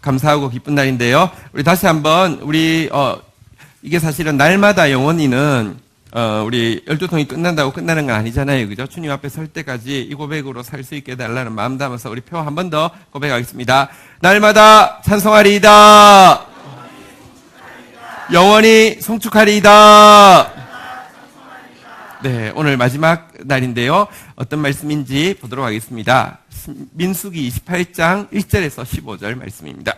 감사하고 기쁜 날인데요. 우리 다시 한번 이게 사실은 날마다 영원히는 우리 12통이 끝난다고 끝나는 건 아니잖아요. 그죠? 주님 앞에 설 때까지 이 고백으로 살 수 있게 해달라는 마음 담아서 우리 표 한 번 더 고백하겠습니다. 날마다 찬송하리이다. 영원히 송축하리이다. 네, 오늘 마지막 날인데요. 어떤 말씀인지 보도록 하겠습니다. 민수기 28장 1절에서 15절 말씀입니다.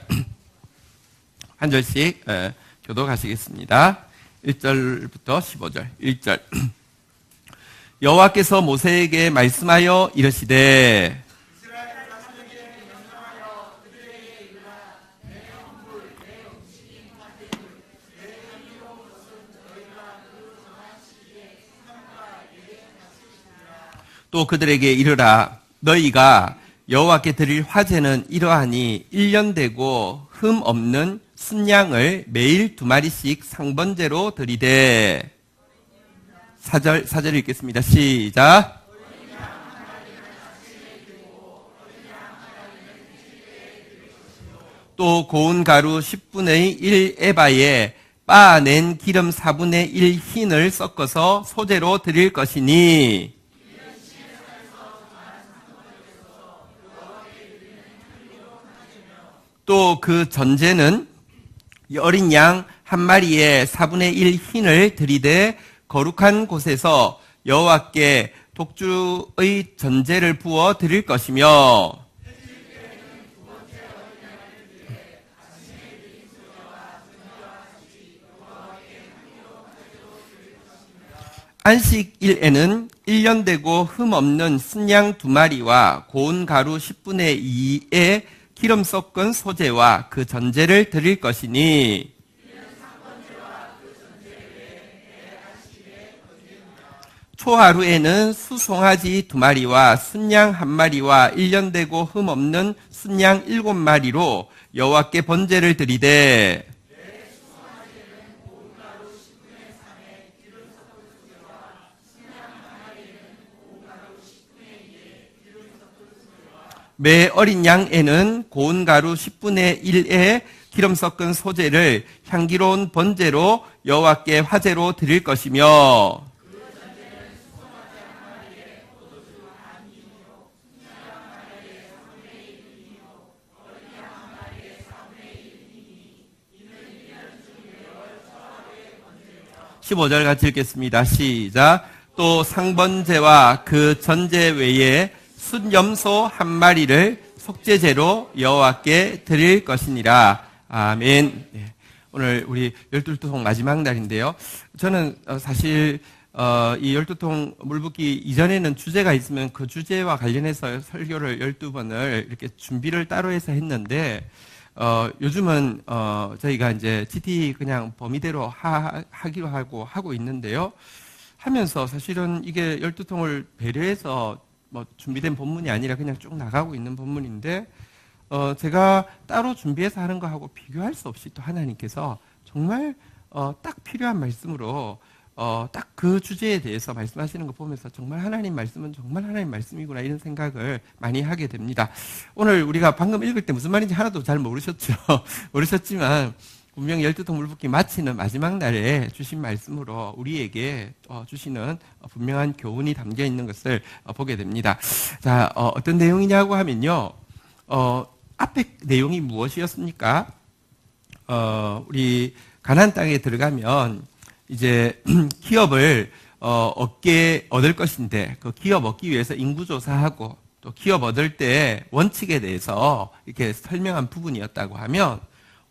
한 절씩 교독하시겠습니다. 1절부터 15절. 1절. 여호와께서 모세에게 말씀하여 이르시되 또 그들에게 이르라. 너희가 여호와께 드릴 화제는 이러하니 1년 되고 흠 없는 순양을 매일 2마리씩 상번제로 드리되. 4절 읽겠습니다. 시작. 또 고운 가루 10분의 1 에바에 빻아낸 기름 4분의 1 흰을 섞어서 소제로 드릴 것이니. 또 그 전제는 어린 양 한 마리에 4분의 1 흰을 들이되 거룩한 곳에서 여호와께 독주의 전제를 부어 드릴 것이며, 안식일에는 1년 되고 흠 없는 순양 2마리와 고운 가루 10분의 2의 기름 섞은 소제와 그 전제를 드릴 것이니. 초하루에는 수송아지 2마리와 순양 1마리와 1년 되고 흠 없는 순양 7마리로 여호와께 번제를 드리되. 매 어린 양에는 고운 가루 10분의 1에 기름 섞은 소제를 향기로운 번제로 여호와께 화제로 드릴 것이며, (15절) 같이 읽겠습니다. 시작. 또 상번제와 그 전제 외에 순염소 1마리를 속죄제로 여호와께 드릴 것이니라. 아멘. 네. 오늘 우리 12통 마지막 날인데요. 저는 사실 이 12통 물붓기 이전에는 주제가 있으면 그 주제와 관련해서 설교를 12번을 이렇게 준비를 따로 해서 했는데, 요즘은 저희가 이제 GT 그냥 범위대로 하기로 하고 있는데요. 하면서 사실은 이게 12통을 배려해서 준비된 본문이 아니라 그냥 쭉 나가고 있는 본문인데, 제가 따로 준비해서 하는 거하고 비교할 수 없이 또 하나님께서 정말 딱 필요한 말씀으로 딱 그 주제에 대해서 말씀하시는 거 보면서 정말 하나님 말씀은 정말 하나님 말씀이구나 이런 생각을 많이 하게 됩니다. 오늘 우리가 방금 읽을 때 무슨 말인지 하나도 잘 모르셨죠? 모르셨지만 분명히 12통 물붓기 마치는 마지막 날에 주신 말씀으로 우리에게 주시는 분명한 교훈이 담겨 있는 것을 보게 됩니다. 자, 어떤 내용이냐고 하면요. 앞에 내용이 무엇이었습니까? 우리 가나안 땅에 들어가면 이제 기업을 얻을 것인데, 그 기업 얻기 위해서 인구조사하고 또 기업 얻을 때 원칙에 대해서 이렇게 설명한 부분이었다고 하면,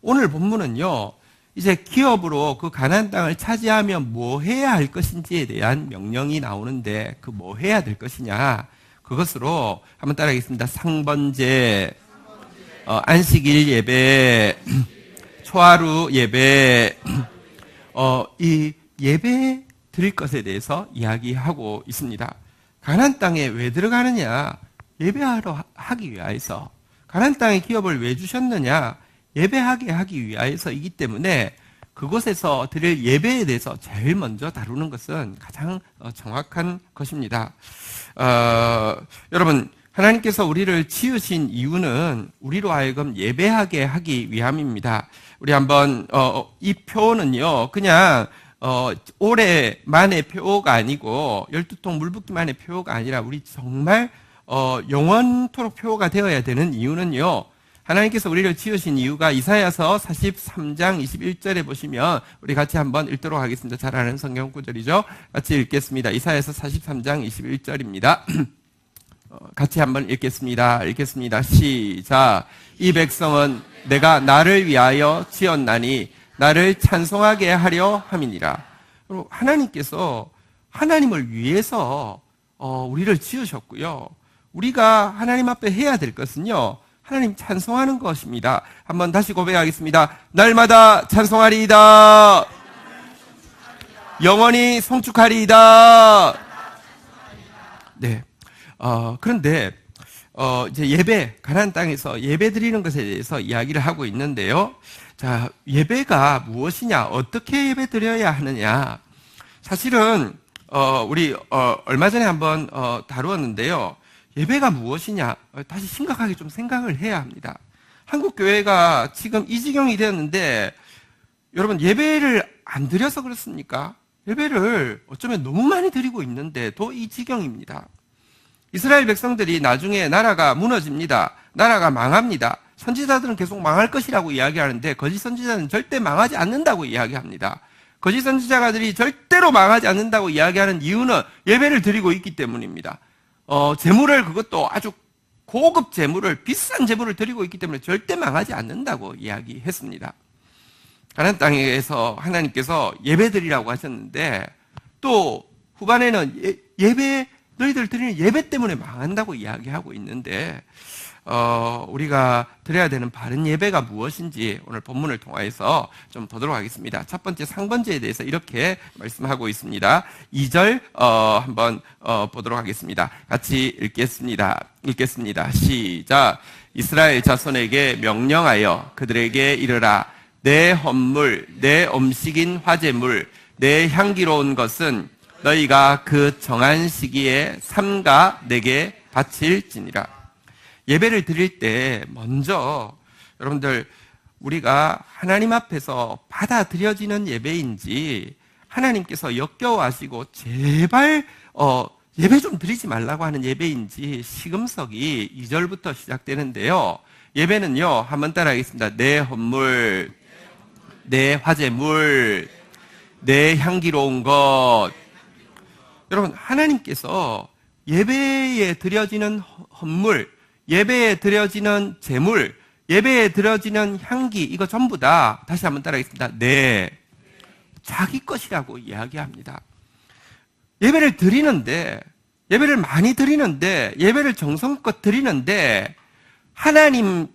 오늘 본문은요, 이제 기업으로 그 가나안 땅을 차지하면 뭐 해야 할 것인지에 대한 명령이 나오는데, 그 뭐 해야 될 것이냐, 그것으로 한번 따라하겠습니다. 상번제, 안식일 예배, 초하루 예배, 이 예배 드릴 것에 대해서 이야기하고 있습니다. 가나안 땅에 왜 들어가느냐? 예배하러 하기 위하여서. 가나안 땅에 기업을 왜 주셨느냐? 예배하게 하기 위하여서이기 때문에 그곳에서 드릴 예배에 대해서 제일 먼저 다루는 것은 가장 정확한 것입니다. 여러분, 하나님께서 우리를 지으신 이유는 우리로 하여금 예배하게 하기 위함입니다. 우리 한번 이 표는요, 그냥 올해만의 표가 아니고 12통 물붓기만의 표가 아니라 우리 정말 영원토록 표가 되어야 되는 이유는요, 하나님께서 우리를 지으신 이유가 이사야서 43장 21절에 보시면 우리 같이 한번 읽도록 하겠습니다. 잘 아는 성경 구절이죠. 같이 읽겠습니다. 이사야서 43장 21절입니다. 같이 한번 읽겠습니다. 시작. 이 백성은 내가 나를 위하여 지었나니 나를 찬송하게 하려 함이니라. 하나님께서 하나님을 위해서 우리를 지으셨고요. 우리가 하나님 앞에 해야 될 것은요, 하나님 찬송하는 것입니다. 한번 다시 고백하겠습니다. 날마다 찬송하리이다. 영원히 송축하리이다. 네. 그런데 이제 예배, 가나안 땅에서 예배 드리는 것에 대해서 이야기를 하고 있는데요. 자, 예배가 무엇이냐, 어떻게 예배 드려야 하느냐. 사실은 우리 얼마 전에 한번 다루었는데요. 예배가 무엇이냐, 다시 심각하게 좀 생각을 해야 합니다. 한국 교회가 지금 이 지경이 되었는데, 여러분 예배를 안 드려서 그렇습니까? 예배를 어쩌면 너무 많이 드리고 있는데도 이 지경입니다. 이스라엘 백성들이 나중에 나라가 무너집니다. 나라가 망합니다. 선지자들은 계속 망할 것이라고 이야기하는데 거짓 선지자는 절대 망하지 않는다고 이야기합니다. 거짓 선지자들이 절대로 망하지 않는다고 이야기하는 이유는 예배를 드리고 있기 때문입니다. 재물을, 그것도 아주 고급 재물을, 비싼 재물을 드리고 있기 때문에 절대 망하지 않는다고 이야기했습니다. 가나안 땅에서 하나님께서 예배 드리라고 하셨는데, 또 후반에는 너희들 드리는 예배 때문에 망한다고 이야기하고 있는데, 우리가 드려야 되는 바른 예배가 무엇인지 오늘 본문을 통해서 좀 보도록 하겠습니다. 첫 번째 상번제에 대해서 이렇게 말씀하고 있습니다. 2절 한번 보도록 하겠습니다. 같이 읽겠습니다. 시작. 이스라엘 자손에게 명령하여 그들에게 이르라. 내 헌물, 내 음식인 화제물, 내 향기로운 것은 너희가 그 정한 시기에 삼가 내게 바칠지니라. 예배를 드릴 때 먼저 여러분들, 우리가 하나님 앞에서 받아들여지는 예배인지, 하나님께서 역겨워하시고 제발 예배 좀 드리지 말라고 하는 예배인지 시금석이 2절부터 시작되는데요. 예배는요, 한번 따라하겠습니다. 내 헌물, 내 화제물, 내 향기로운 것. 여러분, 하나님께서 예배에 드려지는 헌물, 예배에 드려지는 제물, 예배에 드려지는 향기, 이거 전부 다, 다시 한번 따라하겠습니다. 네, 자기 것이라고 이야기합니다. 예배를 드리는데, 예배를 많이 드리는데, 예배를 정성껏 드리는데, 하나님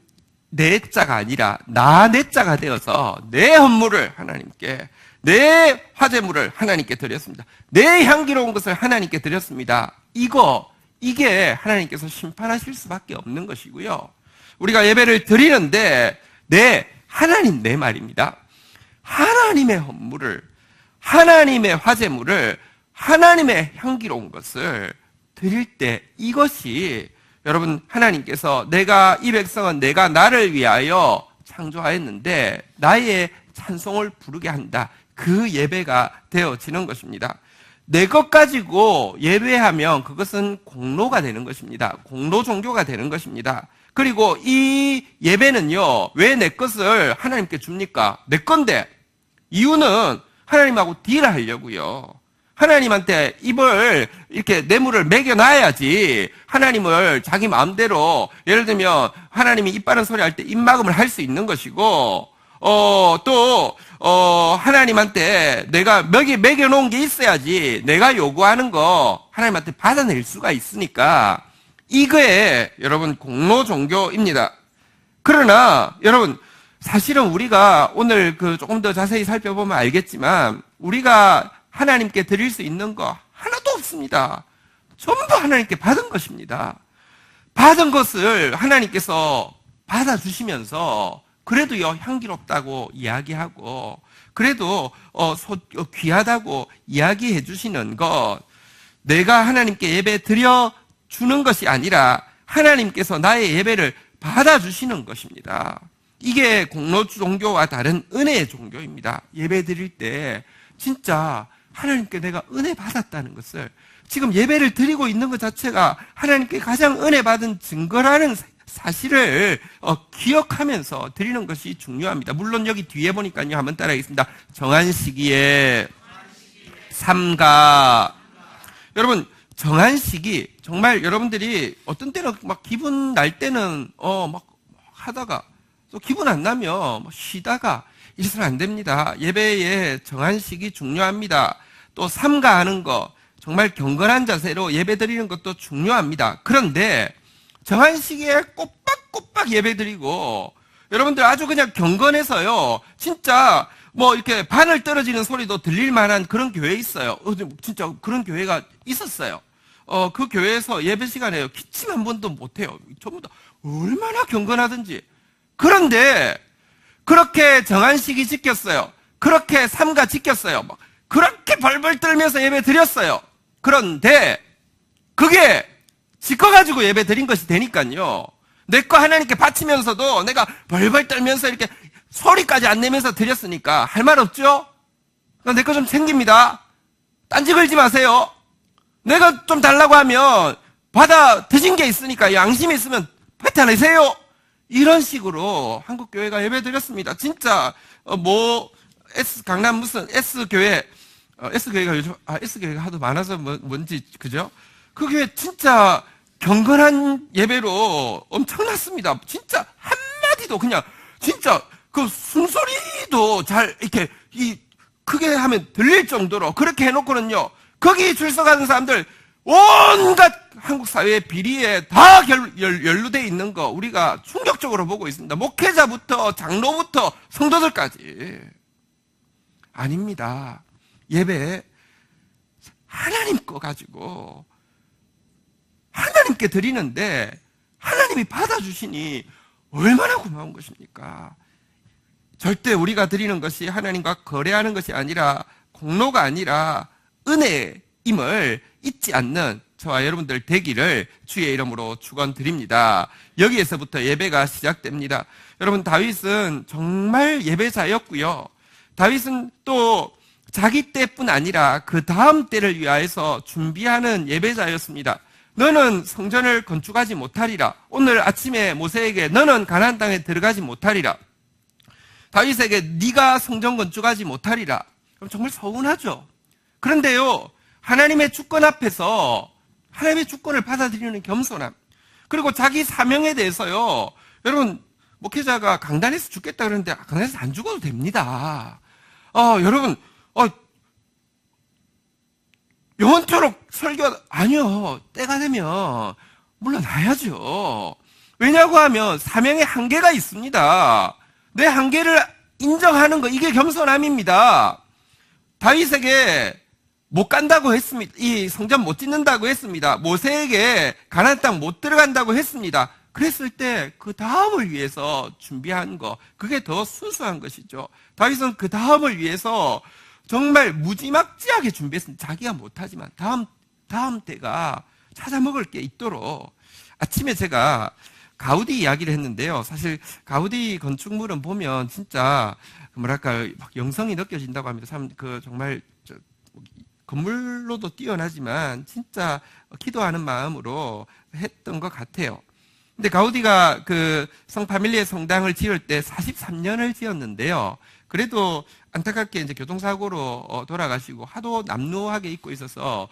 내 자가 아니라 나 내 자가 되어서 내 헌물을 하나님께, 내 화제물을 하나님께 드렸습니다. 내 향기로운 것을 하나님께 드렸습니다. 이게 하나님께서 심판하실 수밖에 없는 것이고요. 우리가 예배를 드리는데, 하나님 내 말입니다. 하나님의 헌물을, 하나님의 화제물을, 하나님의 향기로운 것을 드릴 때, 이것이 여러분, 하나님께서 이 백성은 내가 나를 위하여 창조하였는데 나의 찬송을 부르게 한다, 그 예배가 되어지는 것입니다. 내 것 가지고 예배하면 그것은 공로가 되는 것입니다. 공로 종교가 되는 것입니다. 그리고 이 예배는요, 왜 내 것을 하나님께 줍니까? 내 건데. 이유는 하나님하고 딜하려고요. 하나님한테 이렇게 뇌물을 매겨놔야지 하나님을 자기 마음대로, 예를 들면 하나님이 입 바른 소리 할 때 입막음을 할 수 있는 것이고, 하나님한테 내가 매겨놓은 게 있어야지 내가 요구하는 거 하나님한테 받아낼 수가 있으니까, 이거에 여러분 공로 종교입니다. 그러나 여러분, 사실은 우리가 오늘 조금 더 자세히 살펴보면 알겠지만, 우리가 하나님께 드릴 수 있는 거 하나도 없습니다. 전부 하나님께 받은 것입니다. 받은 것을 하나님께서 받아주시면서 그래도요, 향기롭다고 이야기하고, 그래도 귀하다고 이야기해 주시는 것, 내가 하나님께 예배 드려 주는 것이 아니라 하나님께서 나의 예배를 받아주시는 것입니다. 이게 공로 종교와 다른 은혜의 종교입니다. 예배 드릴 때 진짜 하나님께 내가 은혜 받았다는 것을, 지금 예배를 드리고 있는 것 자체가 하나님께 가장 은혜 받은 증거라는 사실을 기억하면서 드리는 것이 중요합니다. 물론 여기 뒤에 보니까요, 한번 따라하겠습니다. 정한 시기에 삼가. 여러분, 정한 시기, 정말 여러분들이 어떤 때는 막 기분 날 때는 막 하다가 또 기분 안 나면 쉬다가 이래서는 안 됩니다. 예배의 정한 시기 중요합니다. 또 삼가하는 거, 정말 경건한 자세로 예배 드리는 것도 중요합니다. 그런데 정한 시기에 꼬박꼬박 예배 드리고, 여러분들 아주 그냥 경건해서요, 진짜 뭐 이렇게 바늘 떨어지는 소리도 들릴 만한 그런 교회 있어요. 진짜 그런 교회가 있었어요. 그 교회에서 예배 시간에 기침 한 번도 못해요. 전부 다 얼마나 경건하든지. 그런데 그렇게 정한 시기 지켰어요. 그렇게 삼가 지켰어요. 그렇게 벌벌 떨면서 예배 드렸어요. 그런데 그게 지켜가지고 예배 드린 것이 되니까요, 내 거 하나님께 바치면서도 내가 벌벌 떨면서 이렇게 소리까지 안 내면서 드렸으니까 할 말 없죠? 내 거 좀 챙깁니다. 딴지 걸지 마세요. 내가 좀 달라고 하면 받아 드신 게 있으니까 양심이 있으면 받아내세요. 이런 식으로 한국교회가 예배 드렸습니다. 진짜 강남 무슨 S교회, S교회가 요즘 S교회가 하도 많아서 뭔지 그죠? 그 교회 진짜 경건한 예배로 엄청났습니다. 진짜 한마디도 그냥 진짜 그 숨소리도 잘 이렇게 크게 하면 들릴 정도로 그렇게 해놓고는요, 거기 줄 서가는 사람들 온갖 한국 사회의 비리에 다 연루되어 있는 거 우리가 충격적으로 보고 있습니다. 목회자부터 장로부터 성도들까지. 아닙니다. 예배 하나님 거 가지고 하나님께 드리는데 하나님이 받아주시니 얼마나 고마운 것입니까? 절대 우리가 드리는 것이 하나님과 거래하는 것이 아니라, 공로가 아니라 은혜임을 잊지 않는 저와 여러분들 되기를 주의 이름으로 축원드립니다. 여기에서부터 예배가 시작됩니다. 여러분, 다윗은 정말 예배자였고요. 다윗은 또 자기 때뿐 아니라 그 다음 때를 위하여서 준비하는 예배자였습니다. 너는 성전을 건축하지 못하리라. 오늘 아침에 모세에게 너는 가나안 땅에 들어가지 못하리라. 다윗에게 네가 성전 건축하지 못하리라. 그럼 정말 서운하죠. 그런데요, 하나님의 주권 앞에서 하나님의 주권을 받아들이는 겸손함, 그리고 자기 사명에 대해서요, 여러분, 목회자가 강단에서 죽겠다 그러는데 강단에서 안 죽어도 됩니다. 여러분, 영원토록 설교, 아니요. 때가 되면 물러나야죠. 왜냐고 하면 사명의 한계가 있습니다. 내 한계를 인정하는 거, 이게 겸손함입니다. 다윗에게 못 간다고 했습니다. 이 성전 못 짓는다고 했습니다. 모세에게 가나안 땅 못 들어간다고 했습니다. 그랬을 때 그 다음을 위해서 준비한 거, 그게 더 순수한 것이죠. 다윗은 그 다음을 위해서 정말 무지막지하게 준비했습니다. 자기가 못하지만 다음 때가 찾아 먹을 게 있도록. 아침에 제가 가우디 이야기를 했는데요. 사실 가우디 건축물은 보면 진짜 뭐랄까 막 영성이 느껴진다고 합니다. 참 정말 건물로도 뛰어나지만 진짜 기도하는 마음으로 했던 것 같아요. 근데 가우디가 그 성파밀리에 성당을 지을 때 43년을 지었는데요. 그래도 안타깝게 이제 교통사고로 돌아가시고 하도 남루하게 입고 있어서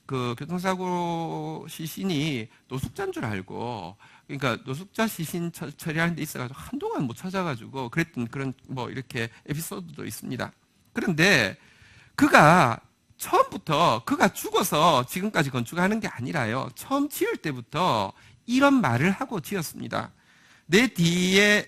그 교통사고 시신이 노숙자인 줄 알고, 그러니까 노숙자 시신 처리하는 데 있어가지고 한동안 못 찾아가지고 그랬던 그런 이렇게 에피소드도 있습니다. 그런데 그가 처음부터 그가 죽어서 지금까지 건축하는 게 아니라요, 처음 지을 때부터 이런 말을 하고 지었습니다. 내 뒤에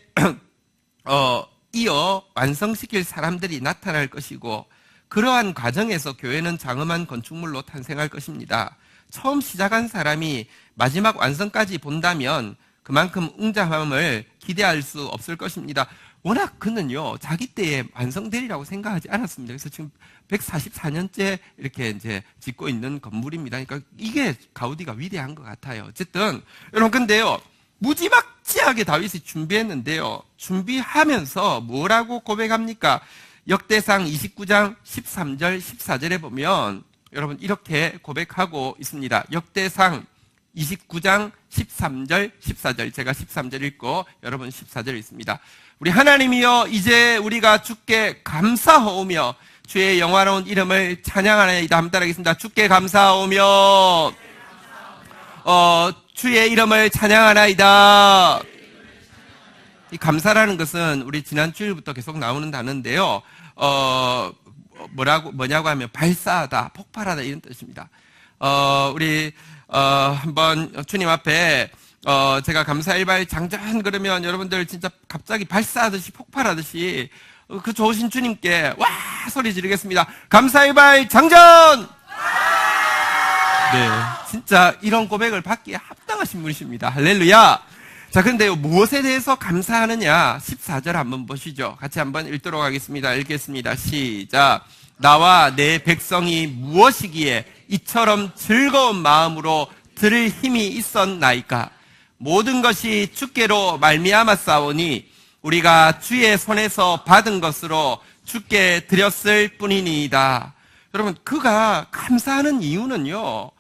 이어 완성시킬 사람들이 나타날 것이고, 그러한 과정에서 교회는 장엄한 건축물로 탄생할 것입니다. 처음 시작한 사람이 마지막 완성까지 본다면 그만큼 웅장함을 기대할 수 없을 것입니다. 워낙 그는요, 자기 때에 완성되리라고 생각하지 않았습니다. 그래서 지금 144년째 이렇게 이제 짓고 있는 건물입니다. 그러니까 이게 가우디가 위대한 것 같아요. 어쨌든, 여러분, 근데요, 무지막지하게 다윗이 준비했는데요, 준비하면서 뭐라고 고백합니까? 역대상 29장 13절, 14절에 보면, 여러분, 이렇게 고백하고 있습니다. 역대상 29장 13절, 14절. 제가 13절 읽고 여러분 14절 읽습니다. 우리 하나님이여, 이제 우리가 주께 감사하오며 주의 영화로운 이름을 찬양하나이다. 한번 따라하겠습니다. 주께 감사하오며 주의 이름을 찬양하나이다. 이 감사라는 것은 우리 지난 주일부터 계속 나오는 단어인데요. 뭐냐고 하면 발사하다, 폭발하다 이런 뜻입니다. 우리 한번 주님 앞에 제가 감사일발 장전 그러면 여러분들 진짜 갑자기 발사하듯이 폭발하듯이 그 좋으신 주님께 와 소리 지르겠습니다. 감사일발 장전! 네, 진짜 이런 고백을 받기에 합당하신 분이십니다. 할렐루야! 자, 그런데 무엇에 대해서 감사하느냐? 14절 한번 보시죠. 같이 한번 읽도록 하겠습니다. 읽겠습니다. 시작. 나와 내 백성이 무엇이기에 이처럼 즐거운 마음으로 들을 힘이 있었나이까? 모든 것이 주께로 말미암았사오니 우리가 주의 손에서 받은 것으로 주께 드렸을 뿐이니이다. 여러분, 그가 감사하는 이유는요,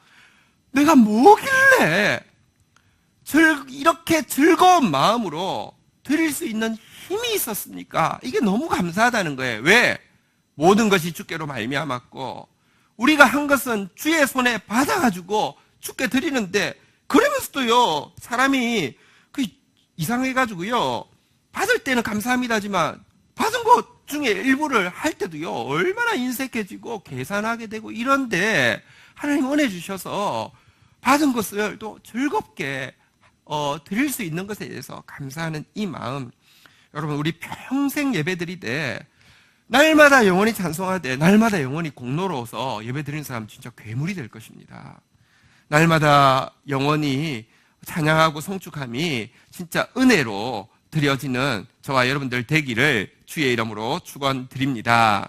내가 뭐길래 이렇게 즐거운 마음으로 드릴 수 있는 힘이 있었습니까? 이게 너무 감사하다는 거예요. 왜? 모든 것이 주께로 말미암았고 우리가 한 것은 주의 손에 받아가지고 주께 드리는데, 그러면서도요, 사람이 이상해가지고요, 받을 때는 감사합니다지만 받은 것 중에 일부를 할 때도요, 얼마나 인색해지고 계산하게 되고 이런데, 하나님 은혜 주셔서 받은 것을 또 즐겁게 드릴 수 있는 것에 대해서 감사하는 이 마음, 여러분, 우리 평생 예배드리되 날마다 영원히 찬송하되 날마다 영원히 공로로서 예배드리는 사람 진짜 괴물이 될 것입니다. 날마다 영원히 찬양하고 성축함이 진짜 은혜로 드려지는 저와 여러분들 되기를 주의 이름으로 축원드립니다.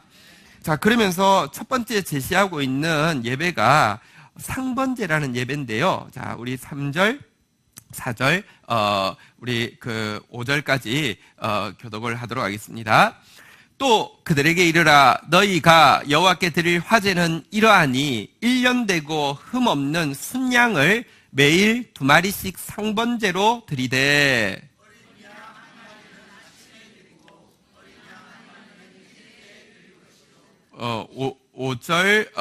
자, 그러면서 첫 번째 제시하고 있는 예배가 상번제라는 예배인데요. 자, 우리 3절, 4절, 우리 5절까지 교독을 하도록 하겠습니다. 또 그들에게 이르라, 너희가 여호와께 드릴 화제는 이러하니 1년 되고 흠없는 순양을 매일 2마리씩 상번제로 드리되. 5절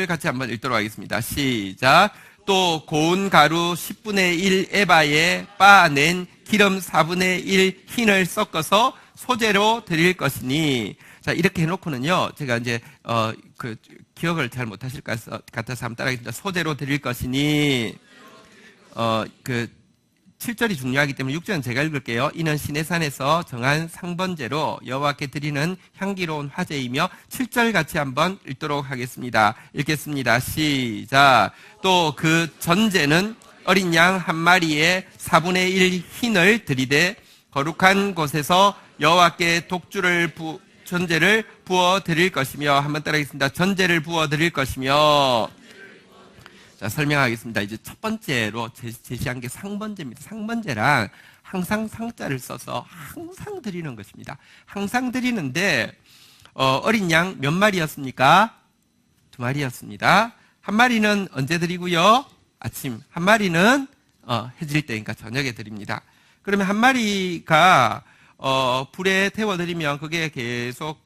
같이 한번 읽도록 하겠습니다. 시작. 또 고운 가루 10분의 1 에바에 빻아낸 기름 4분의 1 흰을 섞어서 소재로 드릴 것이니. 자, 이렇게 해놓고는요, 제가 이제 기억을 잘 못하실 것 같아서 한번 따라하겠습니다. 소재로 드릴 것이니. 7절이 중요하기 때문에 6절은 제가 읽을게요. 이는 시내산에서 정한 상번제로 여호와께 드리는 향기로운 화제이며. 7절 같이 한번 읽도록 하겠습니다. 읽겠습니다. 시작. 또 그 전제는 어린 양 한 마리에 4분의 1 흰을 드리되 거룩한 곳에서 여호와께 전제를 부어 드릴 것이며. 한번 따라하겠습니다. 전제를 부어 드릴 것이며. 자, 설명하겠습니다. 이제 첫 번째로 제시한 게 상번제입니다. 상번제랑 항상 상자를 써서 항상 드리는 것입니다. 항상 드리는데, 어린 양 몇 마리였습니까? 2마리였습니다. 한 마리는 언제 드리고요? 아침. 한 마리는 해질 때, 그러니까 저녁에 드립니다. 그러면 한 마리가 불에 태워드리면 그게 계속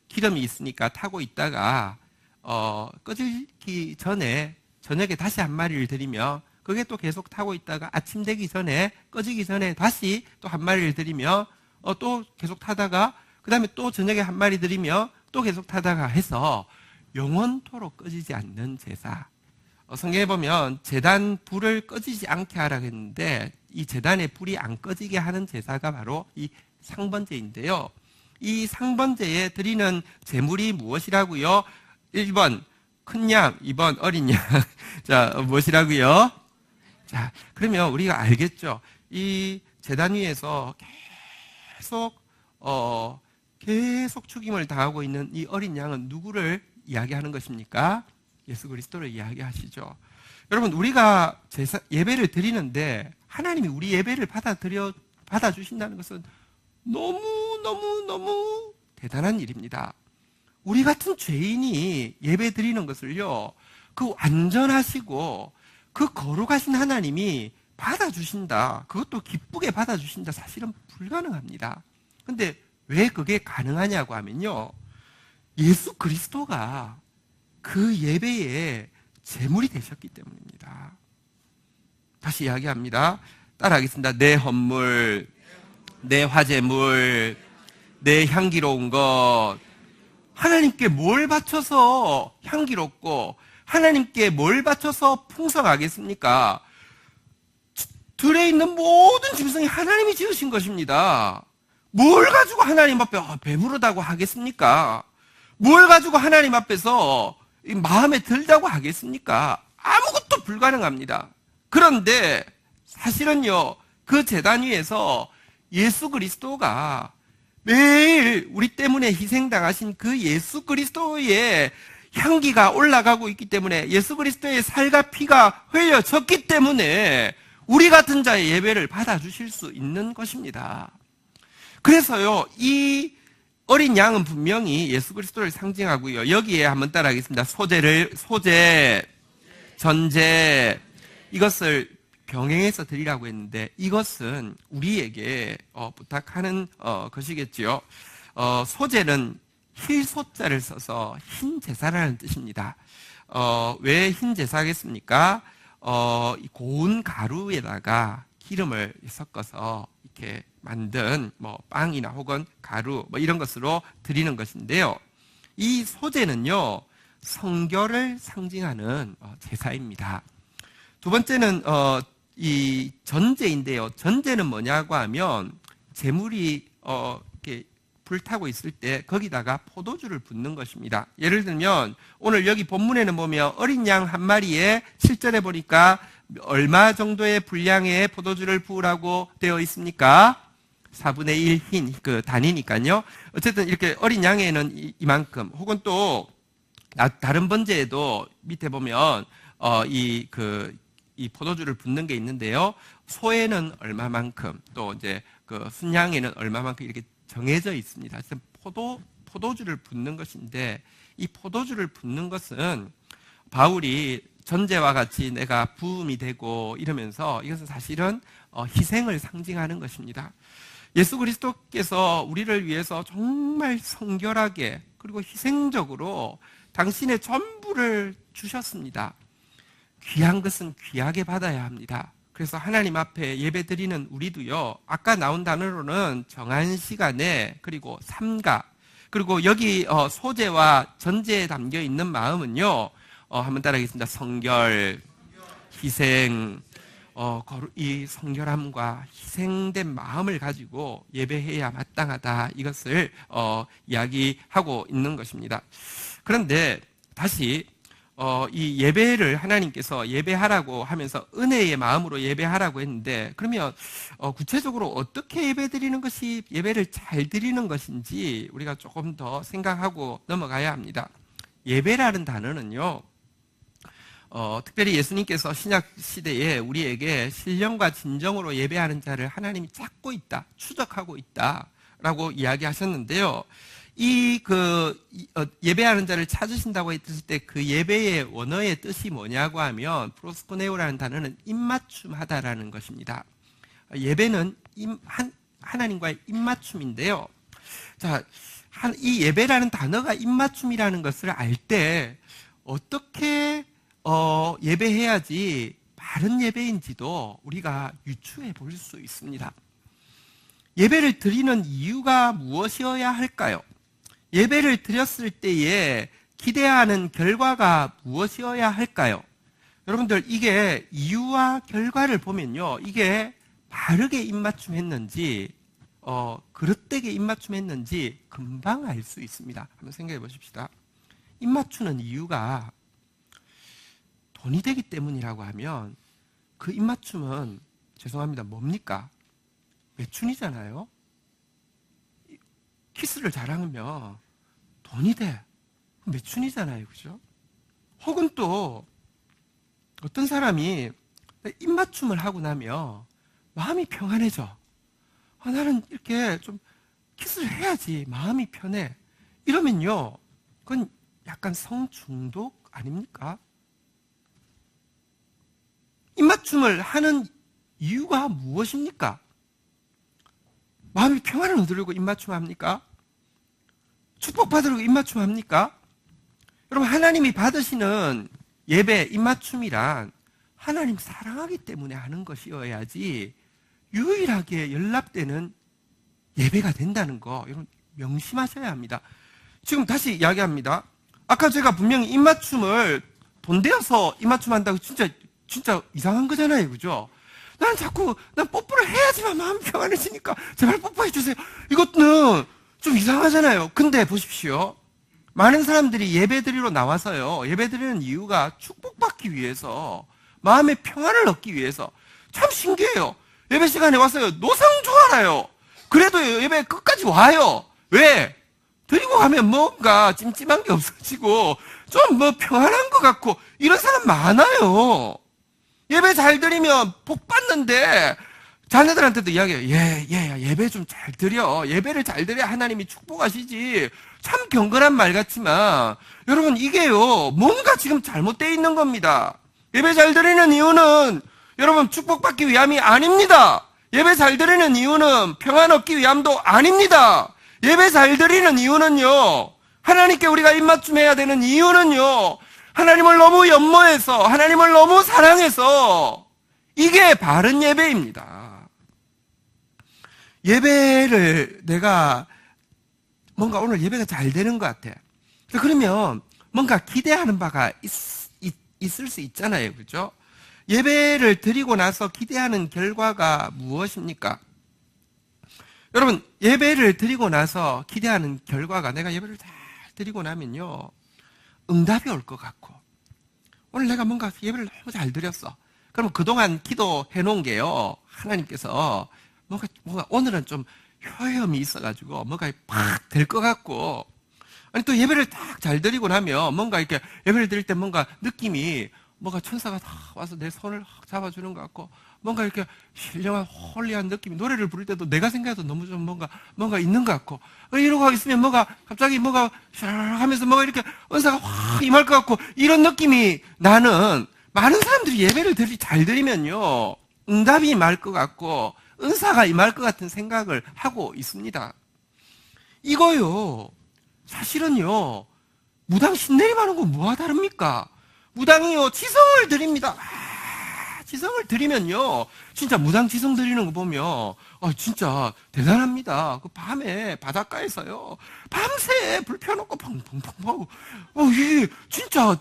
기름이 있으니까 타고 있다가 꺼지기 전에 저녁에 다시 한 마리를 드리며 그게 또 계속 타고 있다가 아침 되기 전에, 꺼지기 전에 다시 또 한 마리를 드리며 또 계속 타다가 그 다음에 또 저녁에 한 마리 드리며 또 계속 타다가 해서 영원토록 꺼지지 않는 제사. 성경에 보면 제단 불을 꺼지지 않게 하라고 했는데 이 제단의 불이 안 꺼지게 하는 제사가 바로 이 상번제인데요. 이 상번제에 드리는 제물이 무엇이라고요? 1번 큰 양, 2번 어린 양. 자, 무엇이라고요? 자, 그러면 우리가 알겠죠. 이 제단 위에서 계속 죽임을 당하고 있는 이 어린 양은 누구를 이야기하는 것입니까? 예수 그리스도를 이야기하시죠. 여러분, 우리가 예배를 드리는데 하나님이 우리 예배를 받아주신다는 것은 너무 대단한 일입니다. 우리 같은 죄인이 예배 드리는 것을요, 그 완전하시고 그 거룩하신 하나님이 받아주신다, 그것도 기쁘게 받아주신다, 사실은 불가능합니다. 근데 왜 그게 가능하냐고 하면요, 예수 그리스도가 그 예배에 제물이 되셨기 때문입니다. 다시 이야기합니다. 따라하겠습니다. 내 헌물, 내 화제물, 내 향기로운 것, 하나님께 뭘 바쳐서 향기롭고 하나님께 뭘 바쳐서 풍성하겠습니까? 들에 있는 모든 짐승이 하나님이 지으신 것입니다. 뭘 가지고 하나님 앞에 배부르다고 하겠습니까? 뭘 가지고 하나님 앞에서 마음에 들다고 하겠습니까? 아무것도 불가능합니다. 그런데 사실은요, 그 제단 위에서 예수 그리스도가 매일 우리 때문에 희생당하신 그 예수 그리스도의 향기가 올라가고 있기 때문에, 예수 그리스도의 살과 피가 흘려졌기 때문에 우리 같은 자의 예배를 받아주실 수 있는 것입니다. 그래서요, 이 어린 양은 분명히 예수 그리스도를 상징하고요, 여기에 한번 따라하겠습니다. 소재, 전제, 이것을 병행해서 드리라고 했는데, 이것은 우리에게 부탁하는 것이겠지요. 소재는 힐소자를 써서 흰 제사라는 뜻입니다. 왜 흰 제사겠습니까? 고운 가루에다가 기름을 섞어서 이렇게 만든 빵이나 혹은 가루 이런 것으로 드리는 것인데요. 이 소재는요, 성결을 상징하는 제사입니다. 두 번째는 이 전제인데요. 전제는 뭐냐고 하면, 제물이 이렇게 불타고 있을 때 거기다가 포도주를 붓는 것입니다. 예를 들면 오늘 여기 본문에는 보면 어린 양 한 마리에 7절에 보니까 얼마 정도의 분량의 포도주를 부으라고 되어 있습니까? 4분의 1 흰, 그 단위니까요. 어쨌든 이렇게 어린 양에는 이만큼, 혹은 또 다른 번제에도 밑에 보면 이 포도주를 붓는 게 있는데요. 소에는 얼마만큼, 또 이제 그 순양에는 얼마만큼 이렇게 정해져 있습니다. 그래서 포도주를 붓는 것인데, 이 포도주를 붓는 것은 바울이 전제와 같이 내가 부음이 되고 이러면서, 이것은 사실은 희생을 상징하는 것입니다. 예수 그리스도께서 우리를 위해서 정말 성결하게 그리고 희생적으로 당신의 전부를 주셨습니다. 귀한 것은 귀하게 받아야 합니다. 그래서 하나님 앞에 예배드리는 우리도요, 아까 나온 단어로는 정한 시간에, 그리고 삼가, 그리고 여기 소재와 전제에 담겨 있는 마음은요, 한번 따라하겠습니다. 성결, 희생, 이 성결함과 희생된 마음을 가지고 예배해야 마땅하다, 이것을 이야기하고 있는 것입니다. 그런데 다시 이 예배를 하나님께서 예배하라고 하면서 은혜의 마음으로 예배하라고 했는데, 그러면 구체적으로 어떻게 예배드리는 것이 예배를 잘 드리는 것인지 우리가 조금 더 생각하고 넘어가야 합니다. 예배라는 단어는요, 특별히 예수님께서 신약 시대에 우리에게 신령과 진정으로 예배하는 자를 하나님이 찾고 있다, 추적하고 있다라고 이야기하셨는데요. 예배하는 자를 찾으신다고 했을 때 그 예배의 원어의 뜻이 뭐냐고 하면, 프로스코네오라는 단어는 입맞춤하다라는 것입니다. 예배는 하나님과의 입맞춤인데요. 자, 이 예배라는 단어가 입맞춤이라는 것을 알 때 어떻게 예배해야지 바른 예배인지도 우리가 유추해 볼 수 있습니다. 예배를 드리는 이유가 무엇이어야 할까요? 예배를 드렸을 때에 기대하는 결과가 무엇이어야 할까요? 여러분들, 이게 이유와 결과를 보면요, 이게 바르게 입맞춤했는지 그릇되게 입맞춤했는지 금방 알 수 있습니다. 한번 생각해 보십시다. 입맞추는 이유가 돈이 되기 때문이라고 하면, 그 입맞춤은 죄송합니다, 뭡니까? 매춘이잖아요. 키스를 잘하면 돈이 돼. 매춘이잖아요. 그죠? 혹은 또 어떤 사람이 입맞춤을 하고 나면 마음이 평안해져. 나는 이렇게 좀 키스를 해야지 마음이 편해. 이러면요, 그건 약간 성중독 아닙니까? 입맞춤을 하는 이유가 무엇입니까? 마음이 평안을 얻으려고 입맞춤 합니까? 축복받으려고 입맞춤 합니까? 여러분, 하나님이 받으시는 예배 입맞춤이란 하나님 사랑하기 때문에 하는 것이어야지 유일하게 연락되는 예배가 된다는 거 여러분 명심하셔야 합니다. 지금 다시 이야기합니다. 아까 제가 분명히 입맞춤을 돈 대어서 입맞춤 한다고 진짜 이상한 거잖아요. 그죠? 난 뽀뽀를 해야지만 마음이 평안해지니까 제발 뽀뽀해 주세요. 이것은 좀 이상하잖아요. 근데 보십시오. 많은 사람들이 예배드리러 나와서요. 예배드리는 이유가 축복받기 위해서, 마음의 평안을 얻기 위해서. 참 신기해요. 예배 시간에 왔어요. 노상좋아라요. 그래도 예배 끝까지 와요. 왜? 드리고 가면 뭔가 찜찜한 게 없어지고 좀 평안한 것 같고 이런 사람 많아요. 예배 잘 드리면 복 받는데 자녀들한테도 이야기해요. 예배 좀 잘 드려. 예배를 잘 드려야 하나님이 축복하시지. 참 경건한 말 같지만 여러분 이게요 뭔가 지금 잘못되어 있는 겁니다. 예배 잘 드리는 이유는 여러분 축복받기 위함이 아닙니다. 예배 잘 드리는 이유는 평안 얻기 위함도 아닙니다. 예배 잘 드리는 이유는요, 하나님께 우리가 입맞춤해야 되는 이유는요, 하나님을 너무 연모해서, 하나님을 너무 사랑해서, 이게 바른 예배입니다. 예배를 내가 뭔가 오늘 예배가 잘 되는 것 같아. 그러면 뭔가 기대하는 바가 있을 수 있잖아요. 그죠? 예배를 드리고 나서 기대하는 결과가 무엇입니까? 여러분, 예배를 드리고 나서 기대하는 결과가 내가 예배를 잘 드리고 나면요, 응답이 올 것 같고, 오늘 내가 뭔가 예배를 너무 잘 드렸어. 그러면 그동안 기도해 놓은 게요, 하나님께서 뭔가 오늘은 좀 효험이 있어가지고 뭔가 팍 될 것 같고, 아니 또 예배를 딱 잘 드리고 나면 뭔가 이렇게 예배를 드릴 때 뭔가 느낌이 뭔가 천사가 다 와서 내 손을 잡아주는 것 같고 뭔가 이렇게 신령한 홀리한 느낌이 노래를 부를 때도 내가 생각해도 너무 좀 뭔가 있는 것 같고 이러고 있으면 뭔가 갑자기 뭔가 샤라락 하면서 뭔가 이렇게 은사가 확 임할 것 같고 이런 느낌이 나는 많은 사람들이 예배를 잘 드리면요 응답이 임할 것 같고 은사가 임할 것 같은 생각을 하고 있습니다. 이거요 사실은요 무당 신내림하는 건 뭐가 다릅니까? 무당이요 지성을 드립니다. 지성을 드리면요 진짜 무당 지성 드리는 거 보면 진짜 대단합니다. 그 밤에 바닷가에서요 밤새 불 펴놓고 펑펑펑 하고 이게 진짜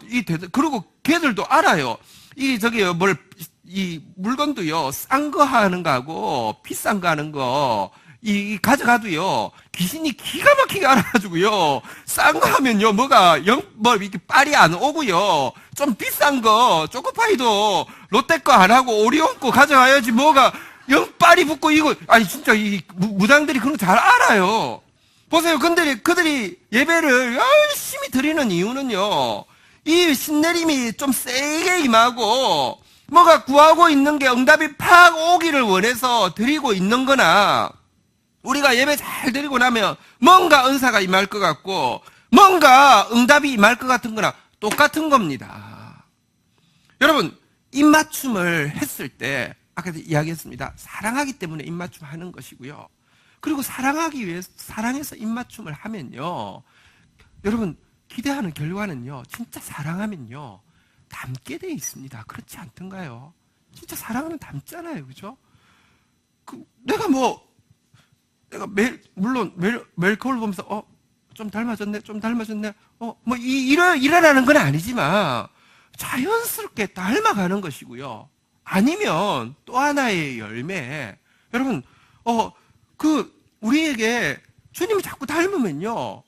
그리고 걔들도 알아요. 이 물건도요 싼 거 하는 거하고 비싼 거 하는 거 가져가도요, 귀신이 기가 막히게 알아가지고요, 싼 거 하면요, 이렇게 빨이 안 오고요, 좀 비싼 거, 초코파이도 롯데 거 안 하고 오리온 거 가져가야지 빨이 붙고 진짜 무당들이 그런 거 잘 알아요. 보세요. 근데 그들이 예배를 열심히 드리는 이유는요, 이 신내림이 좀 세게 임하고, 구하고 있는 게 응답이 팍 오기를 원해서 드리고 있는 거나, 우리가 예배 잘 드리고 나면 뭔가 은사가 임할 것 같고 뭔가 응답이 임할 것 같은 거나 똑같은 겁니다. 여러분 입맞춤을 했을 때 아까도 이야기했습니다. 사랑하기 때문에 입맞춤 하는 것이고요. 그리고 사랑하기 위해서 사랑해서 입맞춤을 하면요 여러분 기대하는 결과는요 진짜 사랑하면요 닮게 돼 있습니다. 그렇지 않던가요? 진짜 사랑은 닮잖아요. 그죠? 내가 물론 매일 거울 보면서 좀 닮아졌네 이러라는 건 아니지만 자연스럽게 닮아가는 것이고요. 아니면 또 하나의 열매, 여러분 우리에게 주님을 자꾸 닮으면요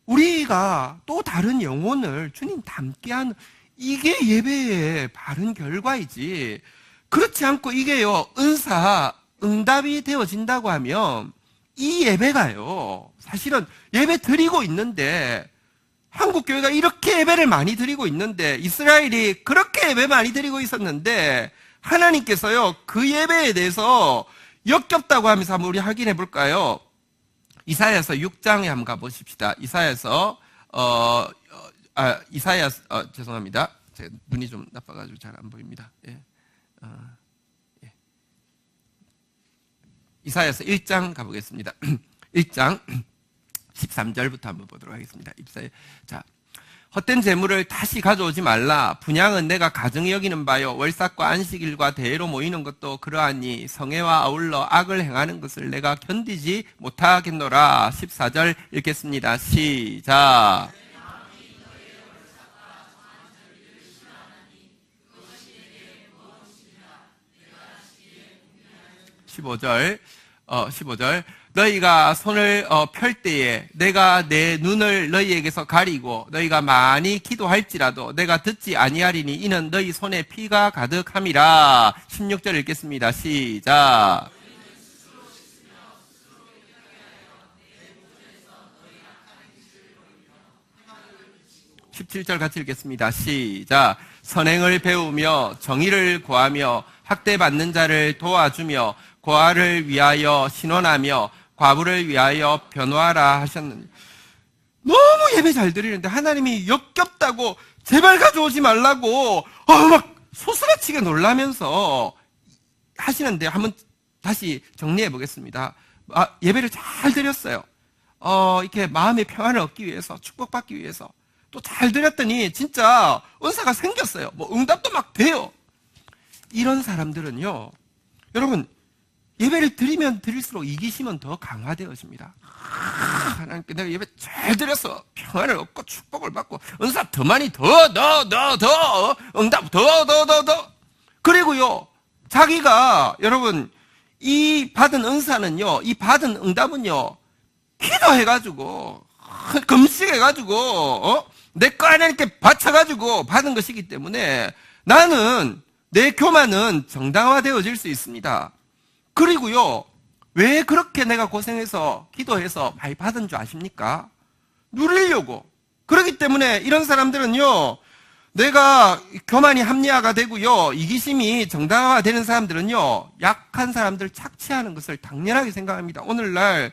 우리가 또 다른 영혼을 주님 닮게 하는 이게 예배의 바른 결과이지, 그렇지 않고 이게요 응답이 되어진다고 하면 이 예배가요, 사실은 예배 드리고 있는데, 한국 교회가 이렇게 예배를 많이 드리고 있는데, 이스라엘이 그렇게 예배 많이 드리고 있었는데, 하나님께서요, 그 예배에 대해서 역겹다고 하면서 한번 우리 확인해 볼까요? 이사야서 6장에 한번 가보십시다. 이사야서, 죄송합니다. 제 눈이 좀 나빠가지고 잘 안 보입니다. 예. 예. 이사야서 1장 가보겠습니다. 1장 13절부터 한번 보도록 하겠습니다. 자, 헛된 재물을 다시 가져오지 말라. 분향은 내가 가증히 여기는 바요. 월삭과 안식일과 대회로 모이는 것도 그러하니 성회와 아울러 악을 행하는 것을 내가 견디지 못하겠노라. 14절 읽겠습니다. 시작. 15절. 너희가 손을 펼 때에 내가 내 눈을 너희에게서 가리고 너희가 많이 기도할지라도 내가 듣지 아니하리니 이는 너희 손에 피가 가득함이라. 16절 읽겠습니다. 시작. 17절 같이 읽겠습니다. 시작. 선행을 배우며 정의를 구하며 학대받는 자를 도와주며 고아를 위하여 신원하며 과부를 위하여 변호하라 하셨느니. 너무 예배 잘 드리는데 하나님이 역겹다고 제발 가져오지 말라고 막 소스라치게 놀라면서 하시는데, 한번 다시 정리해 보겠습니다. 예배를 잘 드렸어요. 이렇게 마음의 평안을 얻기 위해서, 축복받기 위해서 또 잘 드렸더니 진짜 은사가 생겼어요. 뭐 응답도 막 돼요. 이런 사람들은요, 여러분, 예배를 드리면 드릴수록 이기심은 더 강화되어집니다. 하나님께 내가 예배 잘 드렸어. 평안을 얻고 축복을 받고 은사 더 많이 더 응답 더. 그리고요, 자기가, 여러분, 이 받은 은사는요, 이 받은 응답은요, 기도해가지고 금식해가지고 내 거 하나님께 바쳐가지고 받은 것이기 때문에 나는, 내 교만은 정당화되어질 수 있습니다. 그리고요, 왜 그렇게 내가 고생해서 기도해서 많이 받은 줄 아십니까? 누리려고. 그렇기 때문에 이런 사람들은요, 내가 교만이 합리화가 되고요, 이기심이 정당화되는 사람들은요, 약한 사람들 착취하는 것을 당연하게 생각합니다. 오늘날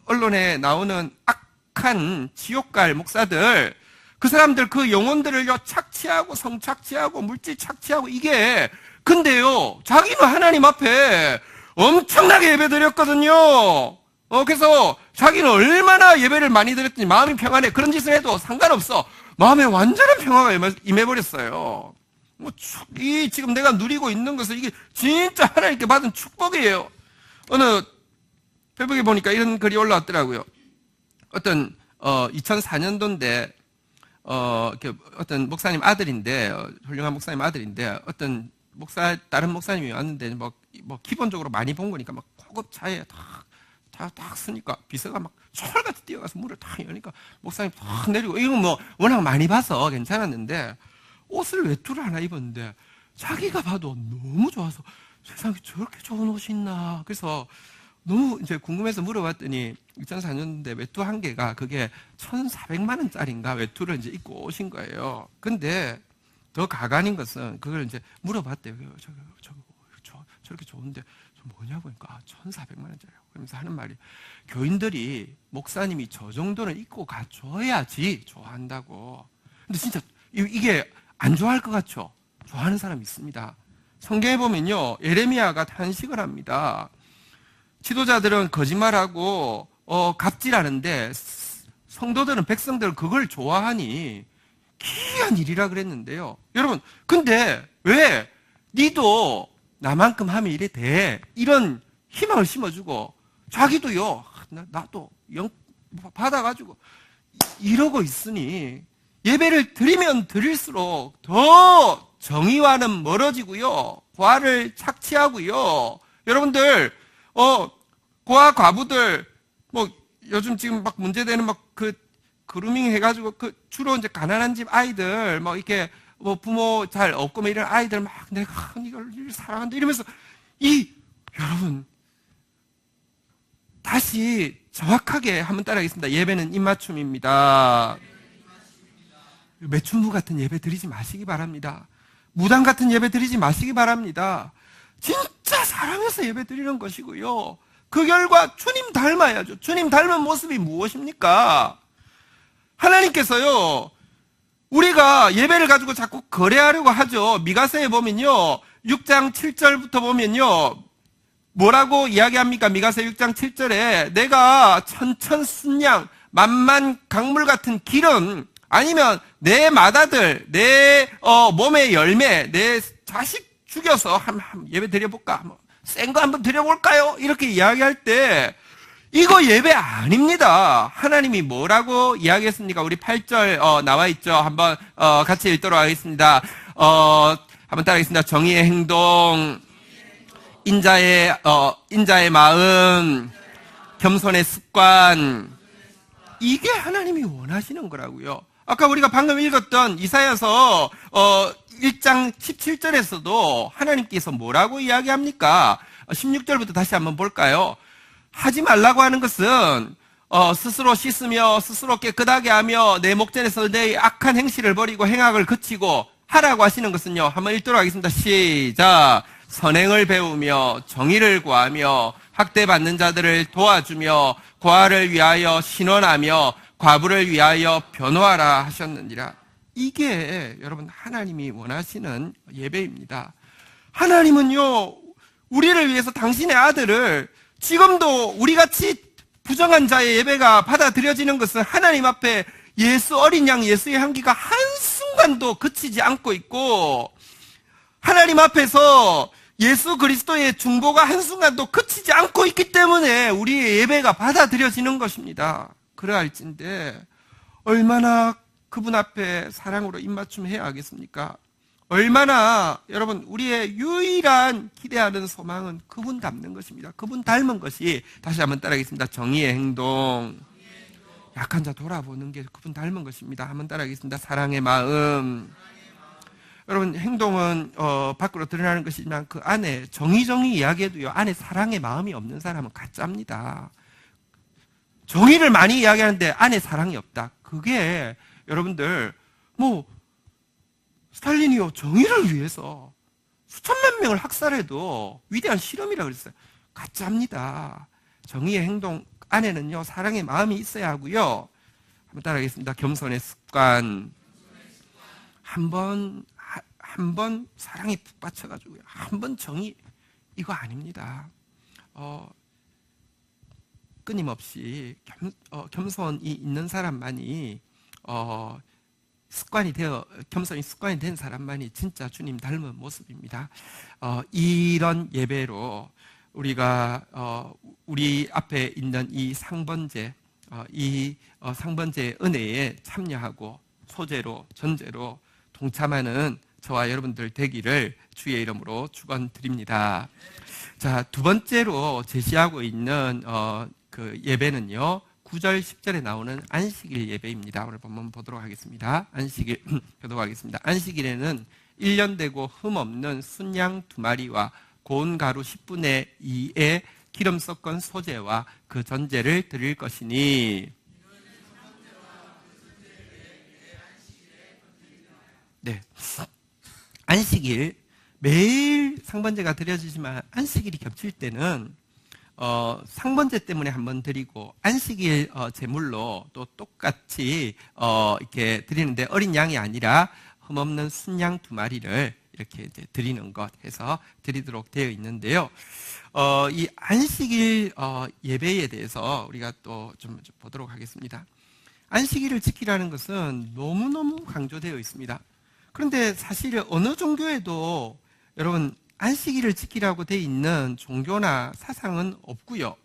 언론에 나오는 악한 지옥갈 목사들, 그 사람들 그 영혼들을요, 착취하고 성착취하고 물질 착취하고, 이게, 근데요, 자기는 하나님 앞에 엄청나게 예배 드렸거든요. 그래서 자기는 얼마나 예배를 많이 드렸더니 마음이 평안해. 그런 짓을 해도 상관없어. 마음에 완전한 평화가 임해버렸어요. 지금 내가 누리고 있는 것은 이게 진짜 하나님께 받은 축복이에요. 어느 페북에 보니까 이런 글이 올라왔더라고요. 어떤 2004년도인데 어떤 목사님 아들인데, 훌륭한 목사님 아들인데, 어떤 다른 목사님이 왔는데, 뭐 기본적으로 많이 본 거니까 막 고급 차에 딱 쓰니까 비서가 막 철같이 뛰어가서 문을 탁 여니까 목사님 탁 내리고, 이건 뭐 워낙 많이 봐서 괜찮았는데, 옷을 외투를 하나 입었는데 자기가 봐도 너무 좋아서, 세상에 저렇게 좋은 옷이 있나. 그래서 너무 이제 궁금해서 물어봤더니 2004년도에 외투 한 개가 그게 1,400만 원짜리인가 외투를 이제 입고 오신 거예요. 근데 더 가관인 것은 그걸 이제 물어봤대요. 저렇게 좋은데 뭐냐고 하니까 1,400만 원짜리라고. 그러면서 하는 말이, 교인들이 목사님이 저 정도는 입고 가줘야지 좋아한다고. 근데 진짜 이게 안 좋아할 것 같죠? 좋아하는 사람이 있습니다. 성경에 보면요, 예레미야가 탄식을 합니다. 지도자들은 거짓말하고 갑질하는데 성도들은, 백성들은 그걸 좋아하니 기이한 일이라 그랬는데요. 여러분, 근데 왜 니도 나만큼 하면 이래 돼? 이런 희망을 심어주고 자기도요, 나도 영 받아가지고 이러고 있으니 예배를 드리면 드릴수록 더 정의와는 멀어지고요, 과를 착취하고요. 여러분들, 고아 과부들, 뭐 요즘 지금 막 문제되는 그루밍 해가지고 주로 이제 가난한 집 아이들, 뭐 이렇게 뭐 부모 잘 없고 뭐 이런 아이들 막 내가 이걸 사랑한다 이러면서, 여러분, 다시 정확하게 한번 따라하겠습니다. 예배는 입맞춤입니다. 매춘부 같은 예배 드리지 마시기 바랍니다. 무당 같은 예배 드리지 마시기 바랍니다. 진짜 사랑해서 예배 드리는 것이고요. 그 결과 주님 닮아야죠. 주님 닮은 모습이 무엇입니까? 하나님께서요, 우리가 예배를 가지고 자꾸 거래하려고 하죠. 미가서에 보면요, 6장 7절부터 보면요, 뭐라고 이야기합니까? 미가서 6장 7절에 내가 천천순양 만만 강물 같은 기름, 아니면 내 맏아들, 내 몸의 열매, 내 자식 죽여서 한번 예배 드려볼까? 센 거 한번 드려볼까요? 이렇게 이야기할 때 이거 예배 아닙니다. 하나님이 뭐라고 이야기했습니까? 우리 8절 나와 있죠. 한번 같이 읽도록 하겠습니다. 한번 따라하겠습니다. 정의의 행동, 인자의 마음, 겸손의 습관, 이게 하나님이 원하시는 거라고요. 아까 우리가 방금 읽었던 이사야서 1장 17절에서도 하나님께서 뭐라고 이야기합니까? 16절부터 다시 한번 볼까요? 하지 말라고 하는 것은 스스로 씻으며 스스로 깨끗하게 하며 내 목전에서 내 악한 행실을 버리고 행악을 그치고 하라고 하시는 것은요. 한번 읽도록 하겠습니다. 시작. 선행을 배우며 정의를 구하며 학대받는 자들을 도와주며 고아를 위하여 신원하며 과부를 위하여 변호하라 하셨느니라. 이게 여러분 하나님이 원하시는 예배입니다. 하나님은요, 우리를 위해서 당신의 아들을, 지금도 우리같이 부정한 자의 예배가 받아들여지는 것은 하나님 앞에 예수 어린 양 예수의 향기가 한순간도 그치지 않고 있고, 하나님 앞에서 예수 그리스도의 중보가 한순간도 그치지 않고 있기 때문에 우리의 예배가 받아들여지는 것입니다. 그러할진데 얼마나 그분 앞에 사랑으로 입맞춤해야 하겠습니까? 얼마나 여러분 우리의 유일한 기대하는 소망은 그분 닮는 것입니다. 그분 닮은 것이, 다시 한번 따라하겠습니다. 정의의 행동, 약한 자 돌아보는 게 그분 닮은 것입니다. 한번 따라하겠습니다. 사랑의 마음. 여러분 행동은 밖으로 드러나는 것이지만 그 안에 정의 이야기해도요, 안에 사랑의 마음이 없는 사람은 가짜입니다. 정의를 많이 이야기하는데 안에 사랑이 없다. 그게 여러분들 스탈린이요, 정의를 위해서 수천만 명을 학살해도 위대한 실험이라고 그랬어요. 가짜입니다. 정의의 행동 안에는요, 사랑의 마음이 있어야 하고요. 한번 따라하겠습니다. 겸손의 습관. 한 번 사랑에 푹 받쳐가지고요, 한 번 정의, 이거 아닙니다. 끊임없이 겸손이 있는 사람만이 겸손이 습관이 된 사람만이 진짜 주님 닮은 모습입니다. 이런 예배로 우리가 우리 앞에 있는 이 상번제, 상번제의 은혜에 참여하고 소제로 전제로 동참하는 저와 여러분들 되기를 주의 이름으로 축원드립니다. 자, 두 번째로 제시하고 있는 그 예배는요, 9절 10절에 나오는 안식일 예배입니다. 오늘 한번 보도록 하겠습니다. 안식일 보도록 하겠습니다. 안식일에는 1년 되고 흠없는 순양 2마리와 고운 가루 10분의 2의 기름 섞은 소제와 그 전제를 드릴 것이니. 네, 안식일 매일 상번제가 드려지지만 안식일이 겹칠 때는 상번제 때문에 한번 드리고 안식일 제물로 또 똑같이 이렇게 드리는데, 어린 양이 아니라 흠없는 순양 2마리를 이렇게 이제 드리는 것 해서 드리도록 되어 있는데요. 이 안식일 예배에 대해서 우리가 또 좀 보도록 하겠습니다. 안식일을 지키라는 것은 너무너무 강조되어 있습니다. 그런데 사실 어느 종교에도 여러분 안식일을 지키라고 돼 있는 종교나 사상은 없고요.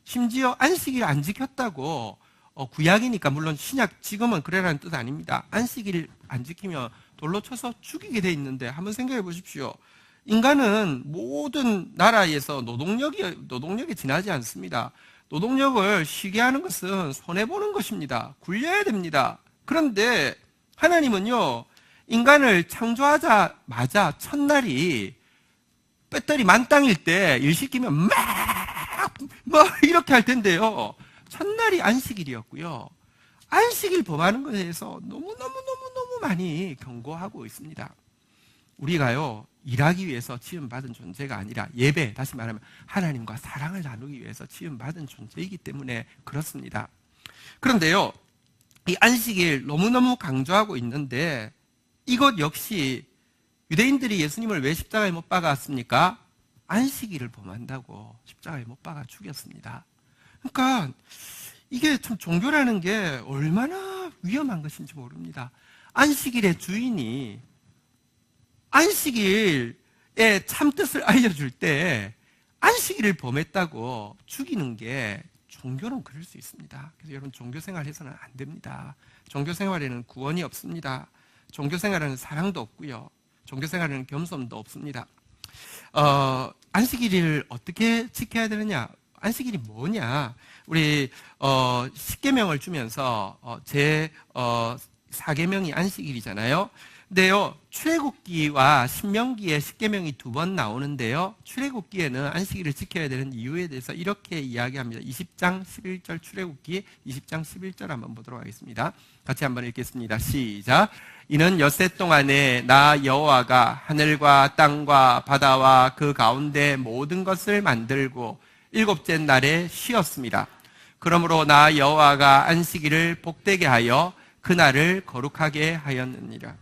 심지어 안식일 안 지켰다고 구약이니까, 물론 신약 지금은 그래라는 뜻 아닙니다. 안식일 안 지키면 돌로 쳐서 죽이게 돼 있는데 한번 생각해 보십시오. 인간은 모든 나라에서 노동력이 지나지 않습니다. 노동력을 쉬게 하는 것은 손해보는 것입니다. 굴려야 됩니다. 그런데 하나님은요, 인간을 창조하자마자 첫날이 배터리 만땅일 때 일 시키면 막 뭐 이렇게 할 텐데요. 첫날이 안식일이었고요. 안식일 범하는 것에 대해서 너무 많이 경고하고 있습니다. 우리가요, 일하기 위해서 지음받은 존재가 아니라 예배, 다시 말하면 하나님과 사랑을 나누기 위해서 지음받은 존재이기 때문에 그렇습니다. 그런데요, 이 안식일 너무너무 강조하고 있는데 이것 역시 유대인들이 예수님을 왜 십자가에 못 박았습니까? 안식일을 범한다고 십자가에 못 박아 죽였습니다. 그러니까 이게 참 종교라는 게 얼마나 위험한 것인지 모릅니다. 안식일의 주인이 안식일의 참뜻을 알려줄 때 안식일을 범했다고 죽이는 게 종교는 그럴 수 있습니다. 그래서 여러분 종교생활 해서는 안 됩니다. 종교생활에는 구원이 없습니다. 종교생활에는 사랑도 없고요. 종교생활에는 겸손도 없습니다. 안식일을 어떻게 지켜야 되느냐? 안식일이 뭐냐? 우리 10계명을 주면서 제 4계명이 안식일이잖아요. 근데요, 출애굽기와 신명기에 10계명이 2번 나오는데요, 출애굽기에는 안식일을 지켜야 되는 이유에 대해서 이렇게 이야기합니다. 20장 11절 출애굽기 20장 11절 한번 보도록 하겠습니다. 같이 한번 읽겠습니다. 시작. 이는 엿새 동안에 나 여호와가 하늘과 땅과 바다와 그 가운데 모든 것을 만들고 일곱째 날에 쉬었습니다. 그러므로 나 여호와가 안식일을 복되게 하여 그날을 거룩하게 하였느니라.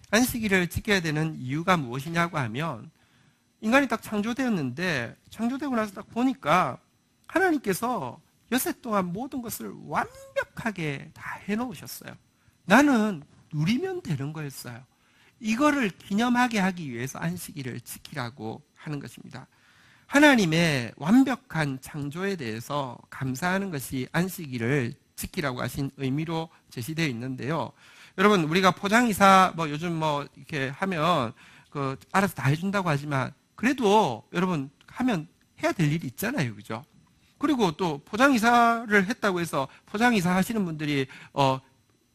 안식일을 지켜야 되는 이유가 무엇이냐고 하면, 인간이 딱 창조되었는데 창조되고 나서 딱 보니까 하나님께서 엿새 동안 모든 것을 완벽하게 다 해놓으셨어요. 나는 누리면 되는 거였어요. 이거를 기념하게 하기 위해서 안식일을 지키라고 하는 것입니다. 하나님의 완벽한 창조에 대해서 감사하는 것이 안식일을 지키라고 하신 의미로 제시되어 있는데요. 여러분, 우리가 포장이사 요즘 이렇게 하면 알아서 다 해준다고 하지만 그래도 여러분 하면 해야 될 일이 있잖아요, 그죠? 그리고 또 포장이사를 했다고 해서 포장이사 하시는 분들이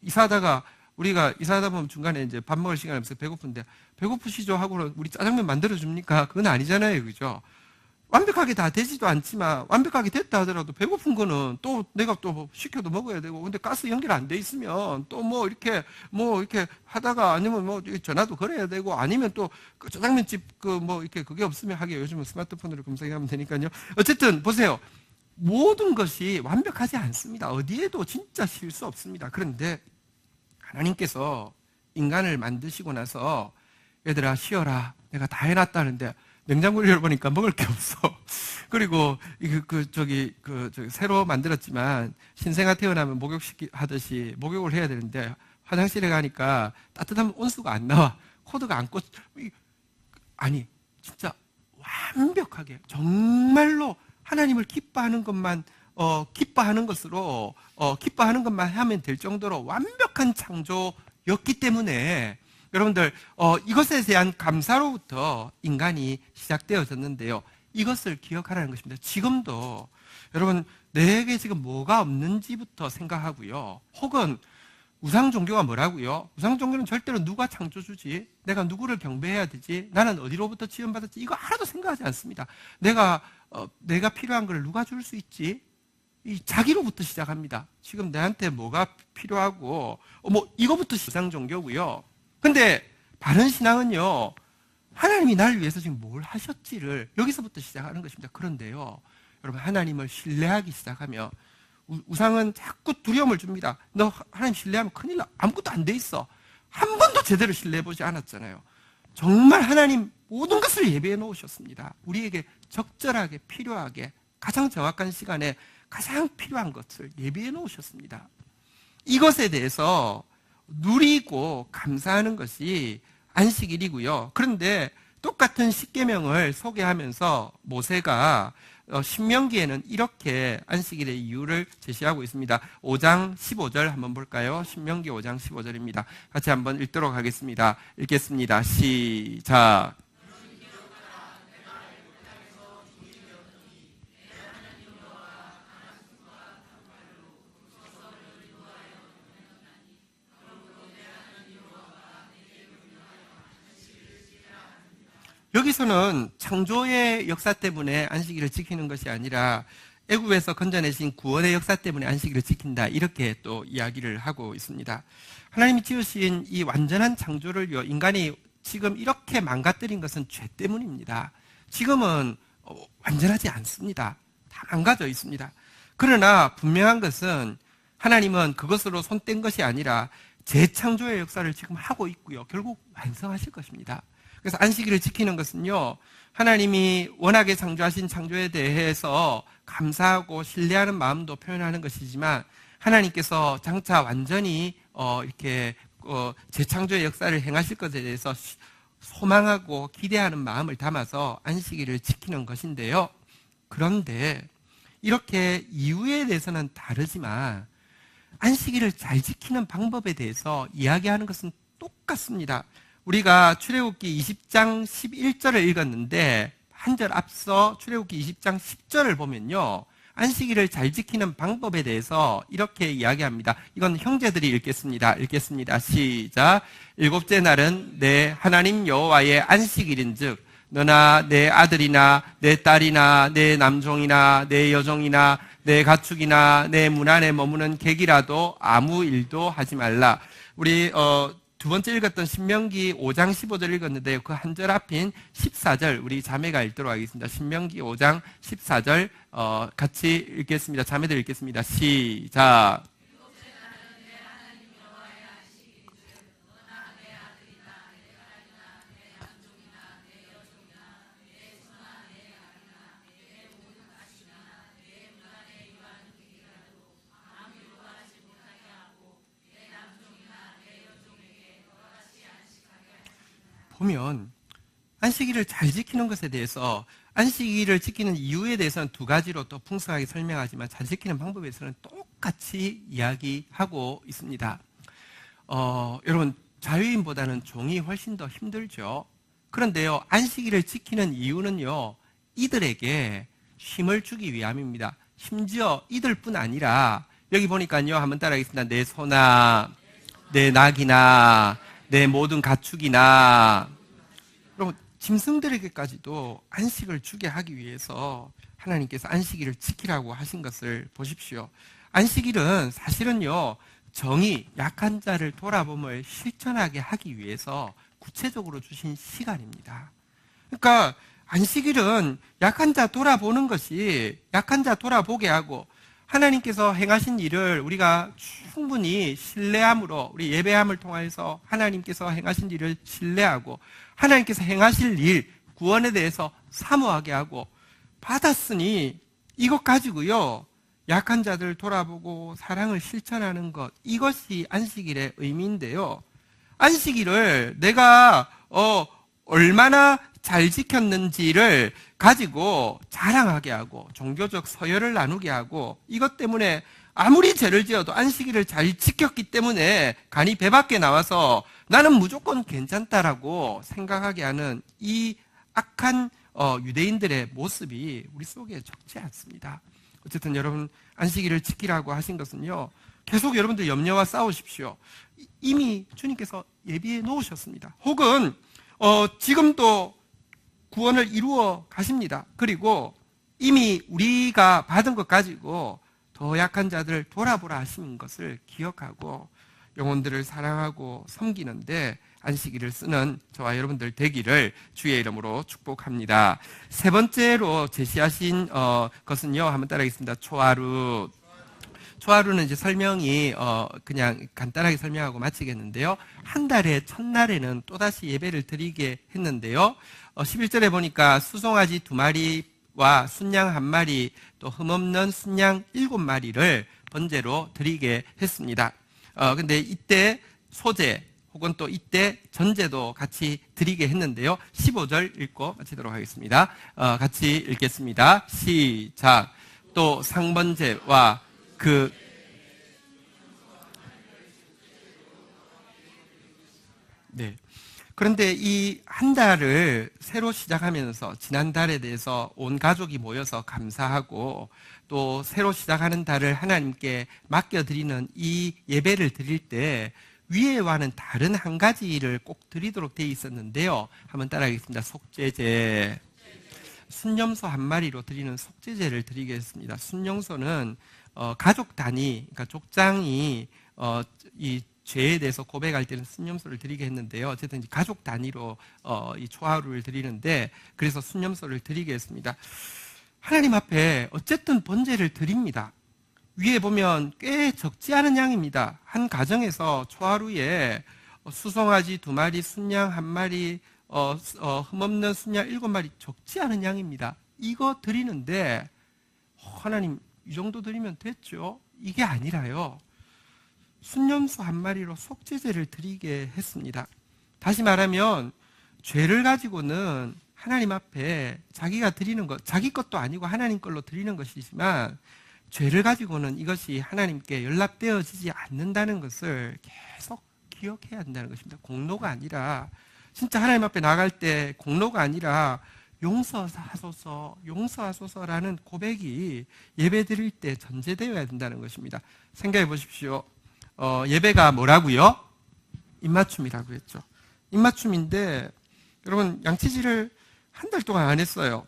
이사하다가 우리가 이사하다 보면 중간에 이제 밥 먹을 시간이 없어서 배고픈데 배고프시죠 하고는 우리 짜장면 만들어 줍니까? 그건 아니잖아요, 그죠? 완벽하게 다 되지도 않지만 완벽하게 됐다 하더라도 배고픈 거는 또 내가 또 시켜도 먹어야 되고, 근데 가스 연결 안 돼 있으면 또 이렇게 하다가 아니면 전화도 걸어야 되고, 아니면 또 그 짜장면집 이렇게 그게 없으면 하게 요즘은 스마트폰으로 검색하면 되니까요. 어쨌든 보세요. 모든 것이 완벽하지 않습니다. 어디에도 진짜 실수 없습니다. 그런데 하나님께서 인간을 만드시고 나서 얘들아 쉬어라, 내가 다 해놨다는데 냉장고를 열어보니까 먹을 게 없어. 그리고 새로 만들었지만 신생아 태어나면 목욕하듯이 목욕을 해야 되는데 화장실에 가니까 따뜻한 온수가 안 나와. 코드가 안 꽂. 아니 진짜 완벽하게 정말로 하나님을 기뻐하는 것만 기뻐하는 것만 하면 될 정도로 완벽한 창조였기 때문에 여러분들 이것에 대한 감사로부터 인간이 시작되어졌는데요. 이것을 기억하라는 것입니다. 지금도 여러분 내게 지금 뭐가 없는지부터 생각하고요. 혹은 우상 종교가 뭐라고요? 우상 종교는 절대로 누가 창조주지? 내가 누구를 경배해야 되지? 나는 어디로부터 지원받았지? 이거 하나도 생각하지 않습니다. 내가 필요한 걸 누가 줄 수 있지? 이 자기로부터 시작합니다. 지금 내한테 뭐가 필요하고 이거부터 우상 종교고요. 근데 바른 신앙은요, 하나님이 나를 위해서 지금 뭘 하셨지를 여기서부터 시작하는 것입니다. 그런데요, 여러분 하나님을 신뢰하기 시작하면 우상은 자꾸 두려움을 줍니다. 너 하나님 신뢰하면 큰일 나. 아무것도 안 돼 있어. 한 번도 제대로 신뢰해보지 않았잖아요. 정말 하나님 모든 것을 예배해 놓으셨습니다. 우리에게 적절하게 필요하게 가장 정확한 시간에 가장 필요한 것을 예배해 놓으셨습니다. 이것에 대해서 누리고 감사하는 것이 안식일이고요. 그런데 똑같은 십계명을 소개하면서 모세가 신명기에는 이렇게 안식일의 이유를 제시하고 있습니다. 5장 15절 한번 볼까요? 신명기 5장 15절입니다. 같이 한번 읽도록 하겠습니다. 읽겠습니다. 시작. 여기서는 창조의 역사 때문에 안식일을 지키는 것이 아니라 애굽에서 건져내신 구원의 역사 때문에 안식일을 지킨다. 이렇게 또 이야기를 하고 있습니다. 하나님이 지으신 이 완전한 창조를요, 인간이 지금 이렇게 망가뜨린 것은 죄 때문입니다. 지금은 완전하지 않습니다. 다 망가져 있습니다. 그러나 분명한 것은 하나님은 그것으로 손뗀 것이 아니라 재창조의 역사를 지금 하고 있고요. 결국 완성하실 것입니다. 그래서 안식일을 지키는 것은요, 하나님이 워낙에 창조하신 창조에 대해서 감사하고 신뢰하는 마음도 표현하는 것이지만 하나님께서 장차 완전히 이렇게 재창조의 역사를 행하실 것에 대해서 소망하고 기대하는 마음을 담아서 안식일을 지키는 것인데요. 그런데 이렇게 이유에 대해서는 다르지만 안식일을 잘 지키는 방법에 대해서 이야기하는 것은 똑같습니다. 우리가 출애굽기 20장 11절을 읽었는데 한 절 앞서 출애굽기 20장 10절을 보면요, 안식일을 잘 지키는 방법에 대해서 이렇게 이야기합니다. 이건 형제들이 읽겠습니다. 시작. 일곱째 날은 내 하나님 여호와의 안식일인즉 너나 내 아들이나 내 딸이나 내 남종이나 내 여종이나 내 가축이나 내 문 안에 머무는 객이라도 아무 일도 하지 말라. 우리 두 번째 읽었던 신명기 5장 15절 읽었는데요. 그 한 절 앞인 14절 우리 자매가 읽도록 하겠습니다. 신명기 5장 14절 같이 읽겠습니다. 자매들 읽겠습니다. 시작. 보면 안식일을 잘 지키는 것에 대해서, 안식일을 지키는 이유에 대해서는 두 가지로 또 풍성하게 설명하지만 잘 지키는 방법에 대해서는 똑같이 이야기하고 있습니다. 여러분, 자유인보다는 종이 훨씬 더 힘들죠. 그런데요, 안식일을 지키는 이유는요, 이들에게 힘을 주기 위함입니다. 심지어 이들뿐 아니라 여기 보니까요, 한번 따라하겠습니다. 내 소나 내 낙이나 내 모든 가축이나, 여러분, 짐승들에게까지도 안식을 주게 하기 위해서 하나님께서 안식일을 지키라고 하신 것을 보십시오. 안식일은 사실은요, 정의, 약한 자를 돌아봄을 실천하게 하기 위해서 구체적으로 주신 시간입니다. 그러니까 안식일은 약한 자 돌아보는 것이, 약한 자 돌아보게 하고 하나님께서 행하신 일을 우리가 충분히 신뢰함으로, 우리 예배함을 통해서 하나님께서 행하신 일을 신뢰하고 하나님께서 행하실 일, 구원에 대해서 사모하게 하고, 받았으니 이것 가지고요, 약한 자들 돌아보고 사랑을 실천하는 것, 이것이 안식일의 의미인데요. 안식일을 내가 얼마나 잘 지켰는지를 가지고 자랑하게 하고 종교적 서열을 나누게 하고, 이것 때문에 아무리 죄를 지어도 안식일을 잘 지켰기 때문에 간이 배 밖에 나와서 나는 무조건 괜찮다라고 생각하게 하는 이 악한 유대인들의 모습이 우리 속에 적지 않습니다. 어쨌든 여러분, 안식일을 지키라고 하신 것은요, 계속 여러분들 염려와 싸우십시오. 이미 주님께서 예비해 놓으셨습니다. 혹은 지금도 구원을 이루어 가십니다. 그리고 이미 우리가 받은 것 가지고 더 약한 자들을 돌아보라 하신 것을 기억하고 영혼들을 사랑하고 섬기는데 안식일을 쓰는 저와 여러분들 되기를 주의 이름으로 축복합니다. 세 번째로 제시하신 것은요, 한번 따라하겠습니다. 초하루. 초하루는 이제 설명이 그냥 간단하게 설명하고 마치겠는데요. 한 달의 첫날에는 또다시 예배를 드리게 했는데요. 11절에 보니까 수송아지 2마리와 순양 1마리, 또 흠없는 순양 7마리를 번제로 드리게 했습니다. 근데 이때 소제 혹은 또 이때 전제도 같이 드리게 했는데요. 15절 읽고 마치도록 하겠습니다. 같이 읽겠습니다. 시작. 또 상번제와 네. 그런데 이 한 달을 새로 시작하면서 지난달에 대해서 온 가족이 모여서 감사하고, 또 새로 시작하는 달을 하나님께 맡겨드리는 이 예배를 드릴 때 위에와는 다른 한 가지를 꼭 드리도록 되어 있었는데요. 한번 따라하겠습니다. 속죄제. 순염소 한 마리로 드리는 속죄제를 드리겠습니다. 순염소는 가족 단위, 그러니까 족장이 이 죄에 대해서 고백할 때는 순염소를 드리게 했는데요. 어쨌든 가족 단위로 이 초하루를 드리는데, 그래서 순염소를 드리겠습니다. 하나님 앞에 어쨌든 번제를 드립니다. 위에 보면 꽤 적지 않은 양입니다. 한 가정에서 초하루에 수송아지 2마리, 순양 1마리, 흠없는 순양 7마리, 적지 않은 양입니다. 이거 드리는데 하나님 이 정도 드리면 됐죠? 이게 아니라요, 순염소 1마리로 속죄제를 드리게 했습니다. 다시 말하면 죄를 가지고는 하나님 앞에 자기가 드리는 것, 자기 것도 아니고 하나님 걸로 드리는 것이지만, 죄를 가지고는 이것이 하나님께 연락되어지지 않는다는 것을 계속 기억해야 한다는 것입니다. 공로가 아니라, 진짜 하나님 앞에 나갈 때 공로가 아니라 용서하소서, 용서하소서라는 고백이 예배 드릴 때 전제되어야 된다는 것입니다. 생각해 보십시오. 예배가 뭐라고요? 입맞춤이라고 했죠. 입맞춤인데, 여러분 양치질을 한 달 동안 안 했어요.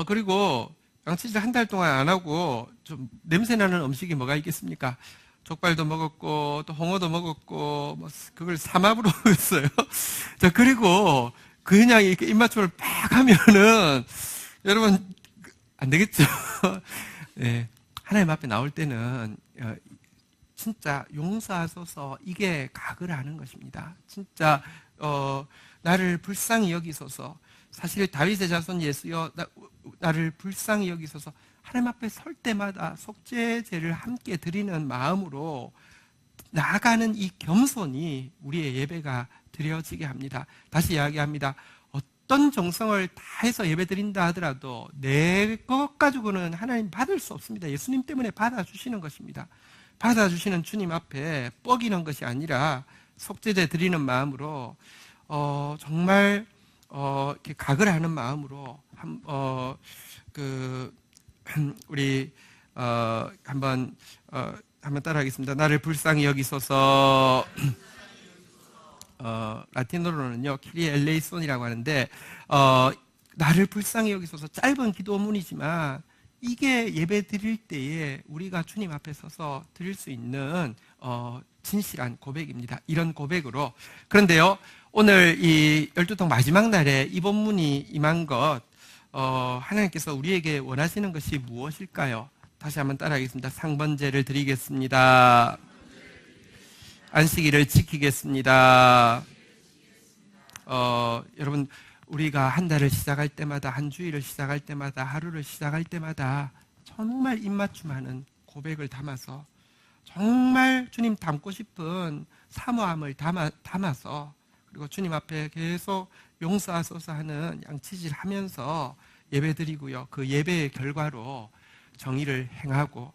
그리고 양치질 한 달 동안 안 하고 좀 냄새나는 음식이 뭐가 있겠습니까? 족발도 먹었고 또 홍어도 먹었고 뭐 그걸 삼합으로 먹었어요. 자, 그리고 그냥 이렇게 입맞춤을 팍 하면은 여러분 안 되겠죠? 네, 하나님 앞에 나올 때는 진짜 용서하소서, 이게 각을 하는 것입니다. 진짜 나를 불쌍히 여기소서. 사실 다윗의 자손 예수여 나를 불쌍히 여기소서. 하나님 앞에 설 때마다 속죄제를 함께 드리는 마음으로 나아가는 이 겸손이 우리의 예배가 드려지게 합니다. 다시 이야기합니다. 어떤 정성을 다해서 예배 드린다 하더라도 내 것 가지고는 하나님 받을 수 없습니다. 예수님 때문에 받아주시는 것입니다. 받아주시는 주님 앞에 뻐기는 것이 아니라 속죄제 드리는 마음으로 정말 이렇게 각을 하는 마음으로 우리 한번 따라하겠습니다. 나를 불쌍히 여기소서. 라틴어로는요 키리 엘레이손이라고 하는데, 나를 불쌍히 여기소서, 짧은 기도문이지만 이게 예배 드릴 때에 우리가 주님 앞에 서서 드릴 수 있는 진실한 고백입니다. 이런 고백으로. 그런데요, 오늘 이 12통 마지막 날에 이 본문이 임한 것, 하나님께서 우리에게 원하시는 것이 무엇일까요? 다시 한번 따라하겠습니다. 상번제를 드리겠습니다. 안식일을 지키겠습니다. 여러분, 우리가 한 달을 시작할 때마다, 한 주일을 시작할 때마다, 하루를 시작할 때마다 정말 입맞춤하는 고백을 담아서, 정말 주님 닮고 싶은 사모함을 담아서, 그리고 주님 앞에 계속 용서하소서 하는 양치질 하면서 예배 드리고요. 그 예배의 결과로 정의를 행하고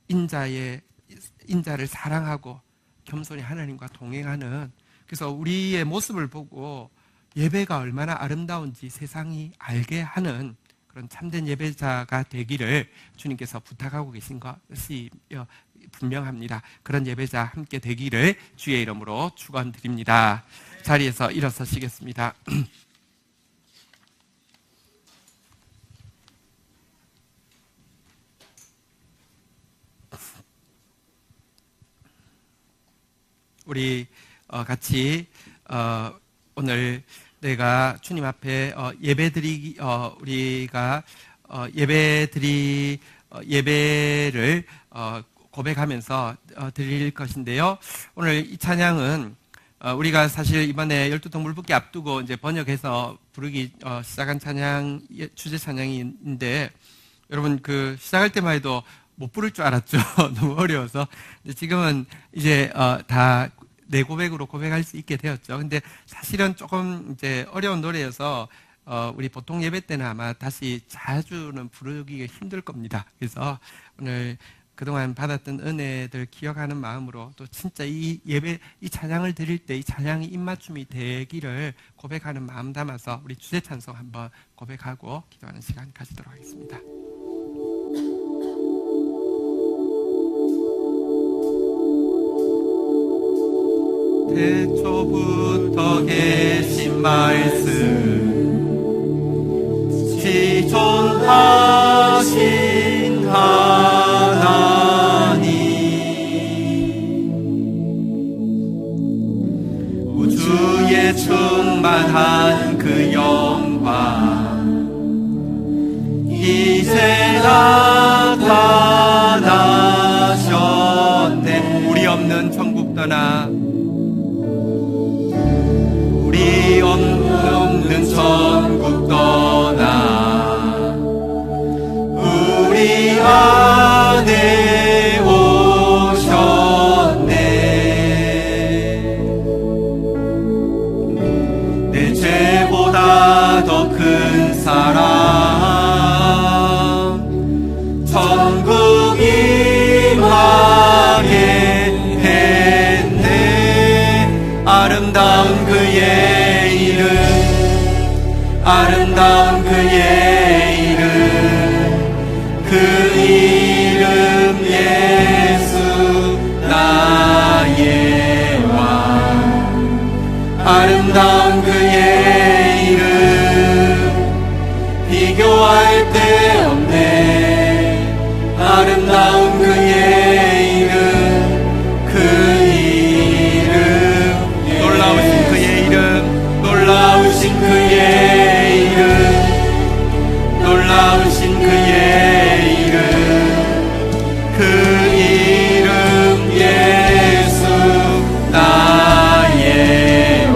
인자를 사랑하고 겸손히 하나님과 동행하는, 그래서 우리의 모습을 보고 예배가 얼마나 아름다운지 세상이 알게 하는 그런 참된 예배자가 되기를 주님께서 부탁하고 계신 것이 분명합니다. 그런 예배자 함께 되기를 주의 이름으로 축원드립니다. 자리에서 일어서시겠습니다. 우리 같이 오늘 내가 주님 앞에 예배드리기, 우리가 예배를 고백하면서 드릴 것인데요. 오늘 이 찬양은 우리가 사실 이번에 12통 물붓기 앞두고 이제 번역해서 부르기 시작한 찬양, 주제 찬양인데, 여러분 그 시작할 때만 해도 못 부를 줄 알았죠. 너무 어려워서. 근데 지금은 이제 다 내 고백으로 고백할 수 있게 되었죠. 근데 사실은 조금 이제 어려운 노래여서 우리 보통 예배 때는 아마 다시 자주는 부르기가 힘들 겁니다. 그래서 오늘 그동안 받았던 은혜들 기억하는 마음으로, 또 진짜 이 예배, 이 찬양을 드릴 때 이 찬양이 입맞춤이 되기를 고백하는 마음 담아서 우리 주제 찬송 한번 고백하고 기도하는 시간 가지도록 하겠습니다. 태초부터 계신 말씀 존귀하신 하나님, 우주에 충만한 그 영광 이제 나타나셨네. 우리 없는 천국 떠나, 우리 없는 천국 떠나 우리 안에 오셨네. 내 죄보다 더 큰 사랑 천국 임하게 했네. 아름다운 그의 이름, 아름다운 그의 이름, 그 이름 예수 나의 왕. 아름다운 그의 이름 비교할 데 없네. 아름다운 그의 이름, 그 이름, 놀라우신 그의 이름, 놀라우신 그의 이름, 놀라우신 그의 이름, 그 이름 예수 나의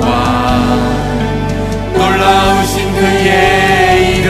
왕. 놀라우신 그의 이름,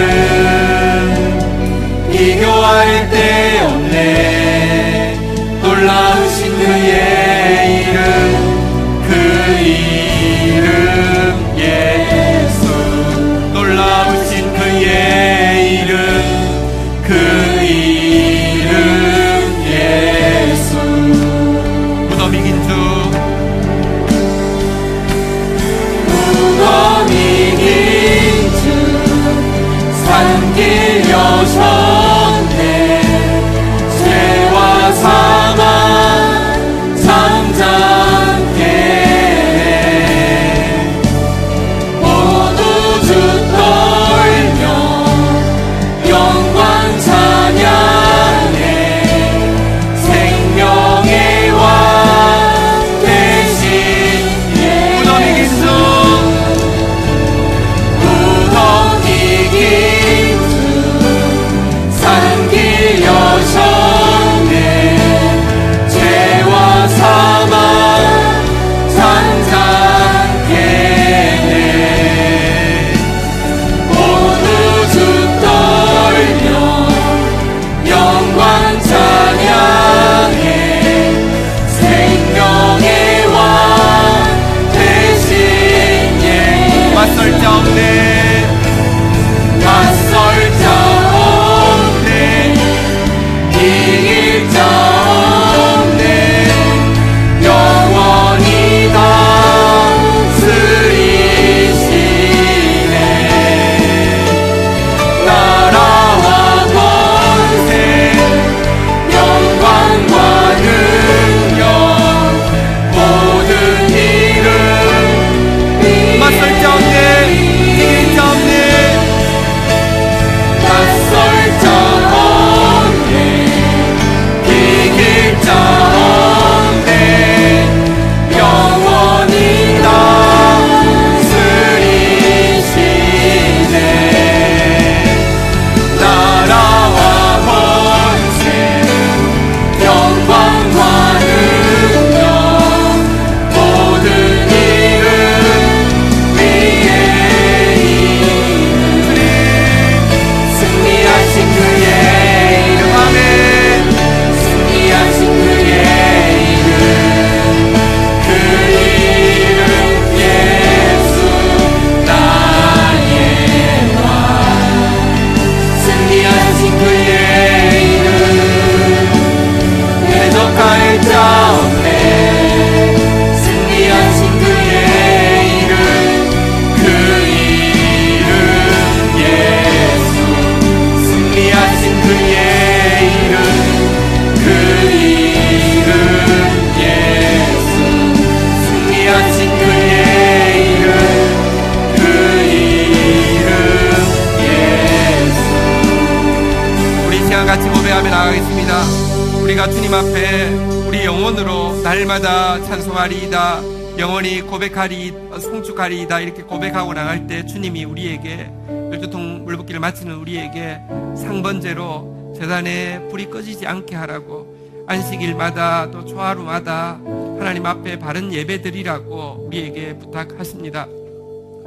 날마다 찬송하리이다, 영원히 송축하리이다 이렇게 고백하고 나갈 때 주님이 우리에게 열두통 물붓기를 마치는 우리에게 상번제로 제단에 불이 꺼지지 않게 하라고, 안식일마다 또 초하루마다 하나님 앞에 바른 예배 드리라고 우리에게 부탁하십니다.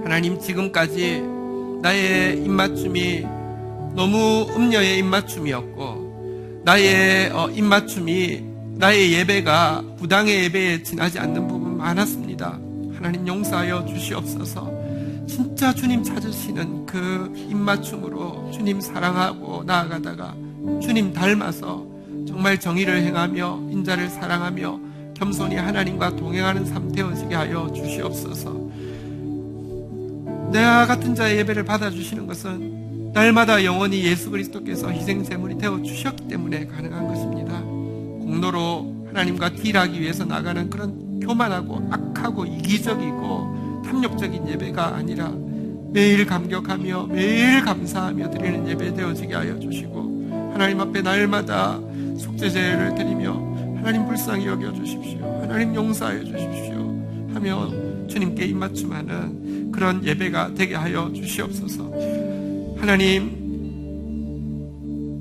하나님, 지금까지 나의 입맞춤이 너무 음녀의 입맞춤이었고, 나의 입맞춤이, 나의 예배가 부당의 예배에 지나지 않는 부분 많았습니다. 하나님, 용서하여 주시옵소서. 진짜 주님 찾으시는 그 입맞춤으로 주님 사랑하고 나아가다가 주님 닮아서 정말 정의를 행하며 인자를 사랑하며 겸손히 하나님과 동행하는 삶 되어지게 하여 주시옵소서. 내가 같은 자의 예배를 받아주시는 것은 날마다 영원히 예수 그리스도께서 희생제물이 되어주셨기 때문에 가능한 것입니다. 공로로 하나님과 딜하기 위해서 나가는 그런 교만하고 악하고 이기적이고 탐욕적인 예배가 아니라 매일 감격하며 매일 감사하며 드리는 예배 되어지게 하여 주시고, 하나님 앞에 날마다 속죄제를 드리며 하나님 불쌍히 여겨주십시오, 하나님 용서하여 주십시오 하며 주님께 입맞춤하는 그런 예배가 되게 하여 주시옵소서. 하나님,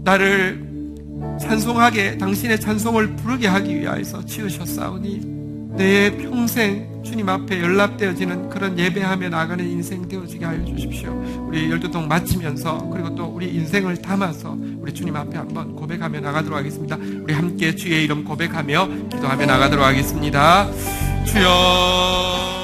나를 찬송하게, 당신의 찬송을 부르게 하기 위하여서 지으셨사오니 내 평생 주님 앞에 연락되어지는 그런 예배하며 나가는 인생 되어지게 하여 주십시오. 우리 열두통 마치면서, 그리고 또 우리 인생을 담아서 우리 주님 앞에 한번 고백하며 나가도록 하겠습니다. 우리 함께 주의 이름 고백하며 기도하며 나가도록 하겠습니다. 주여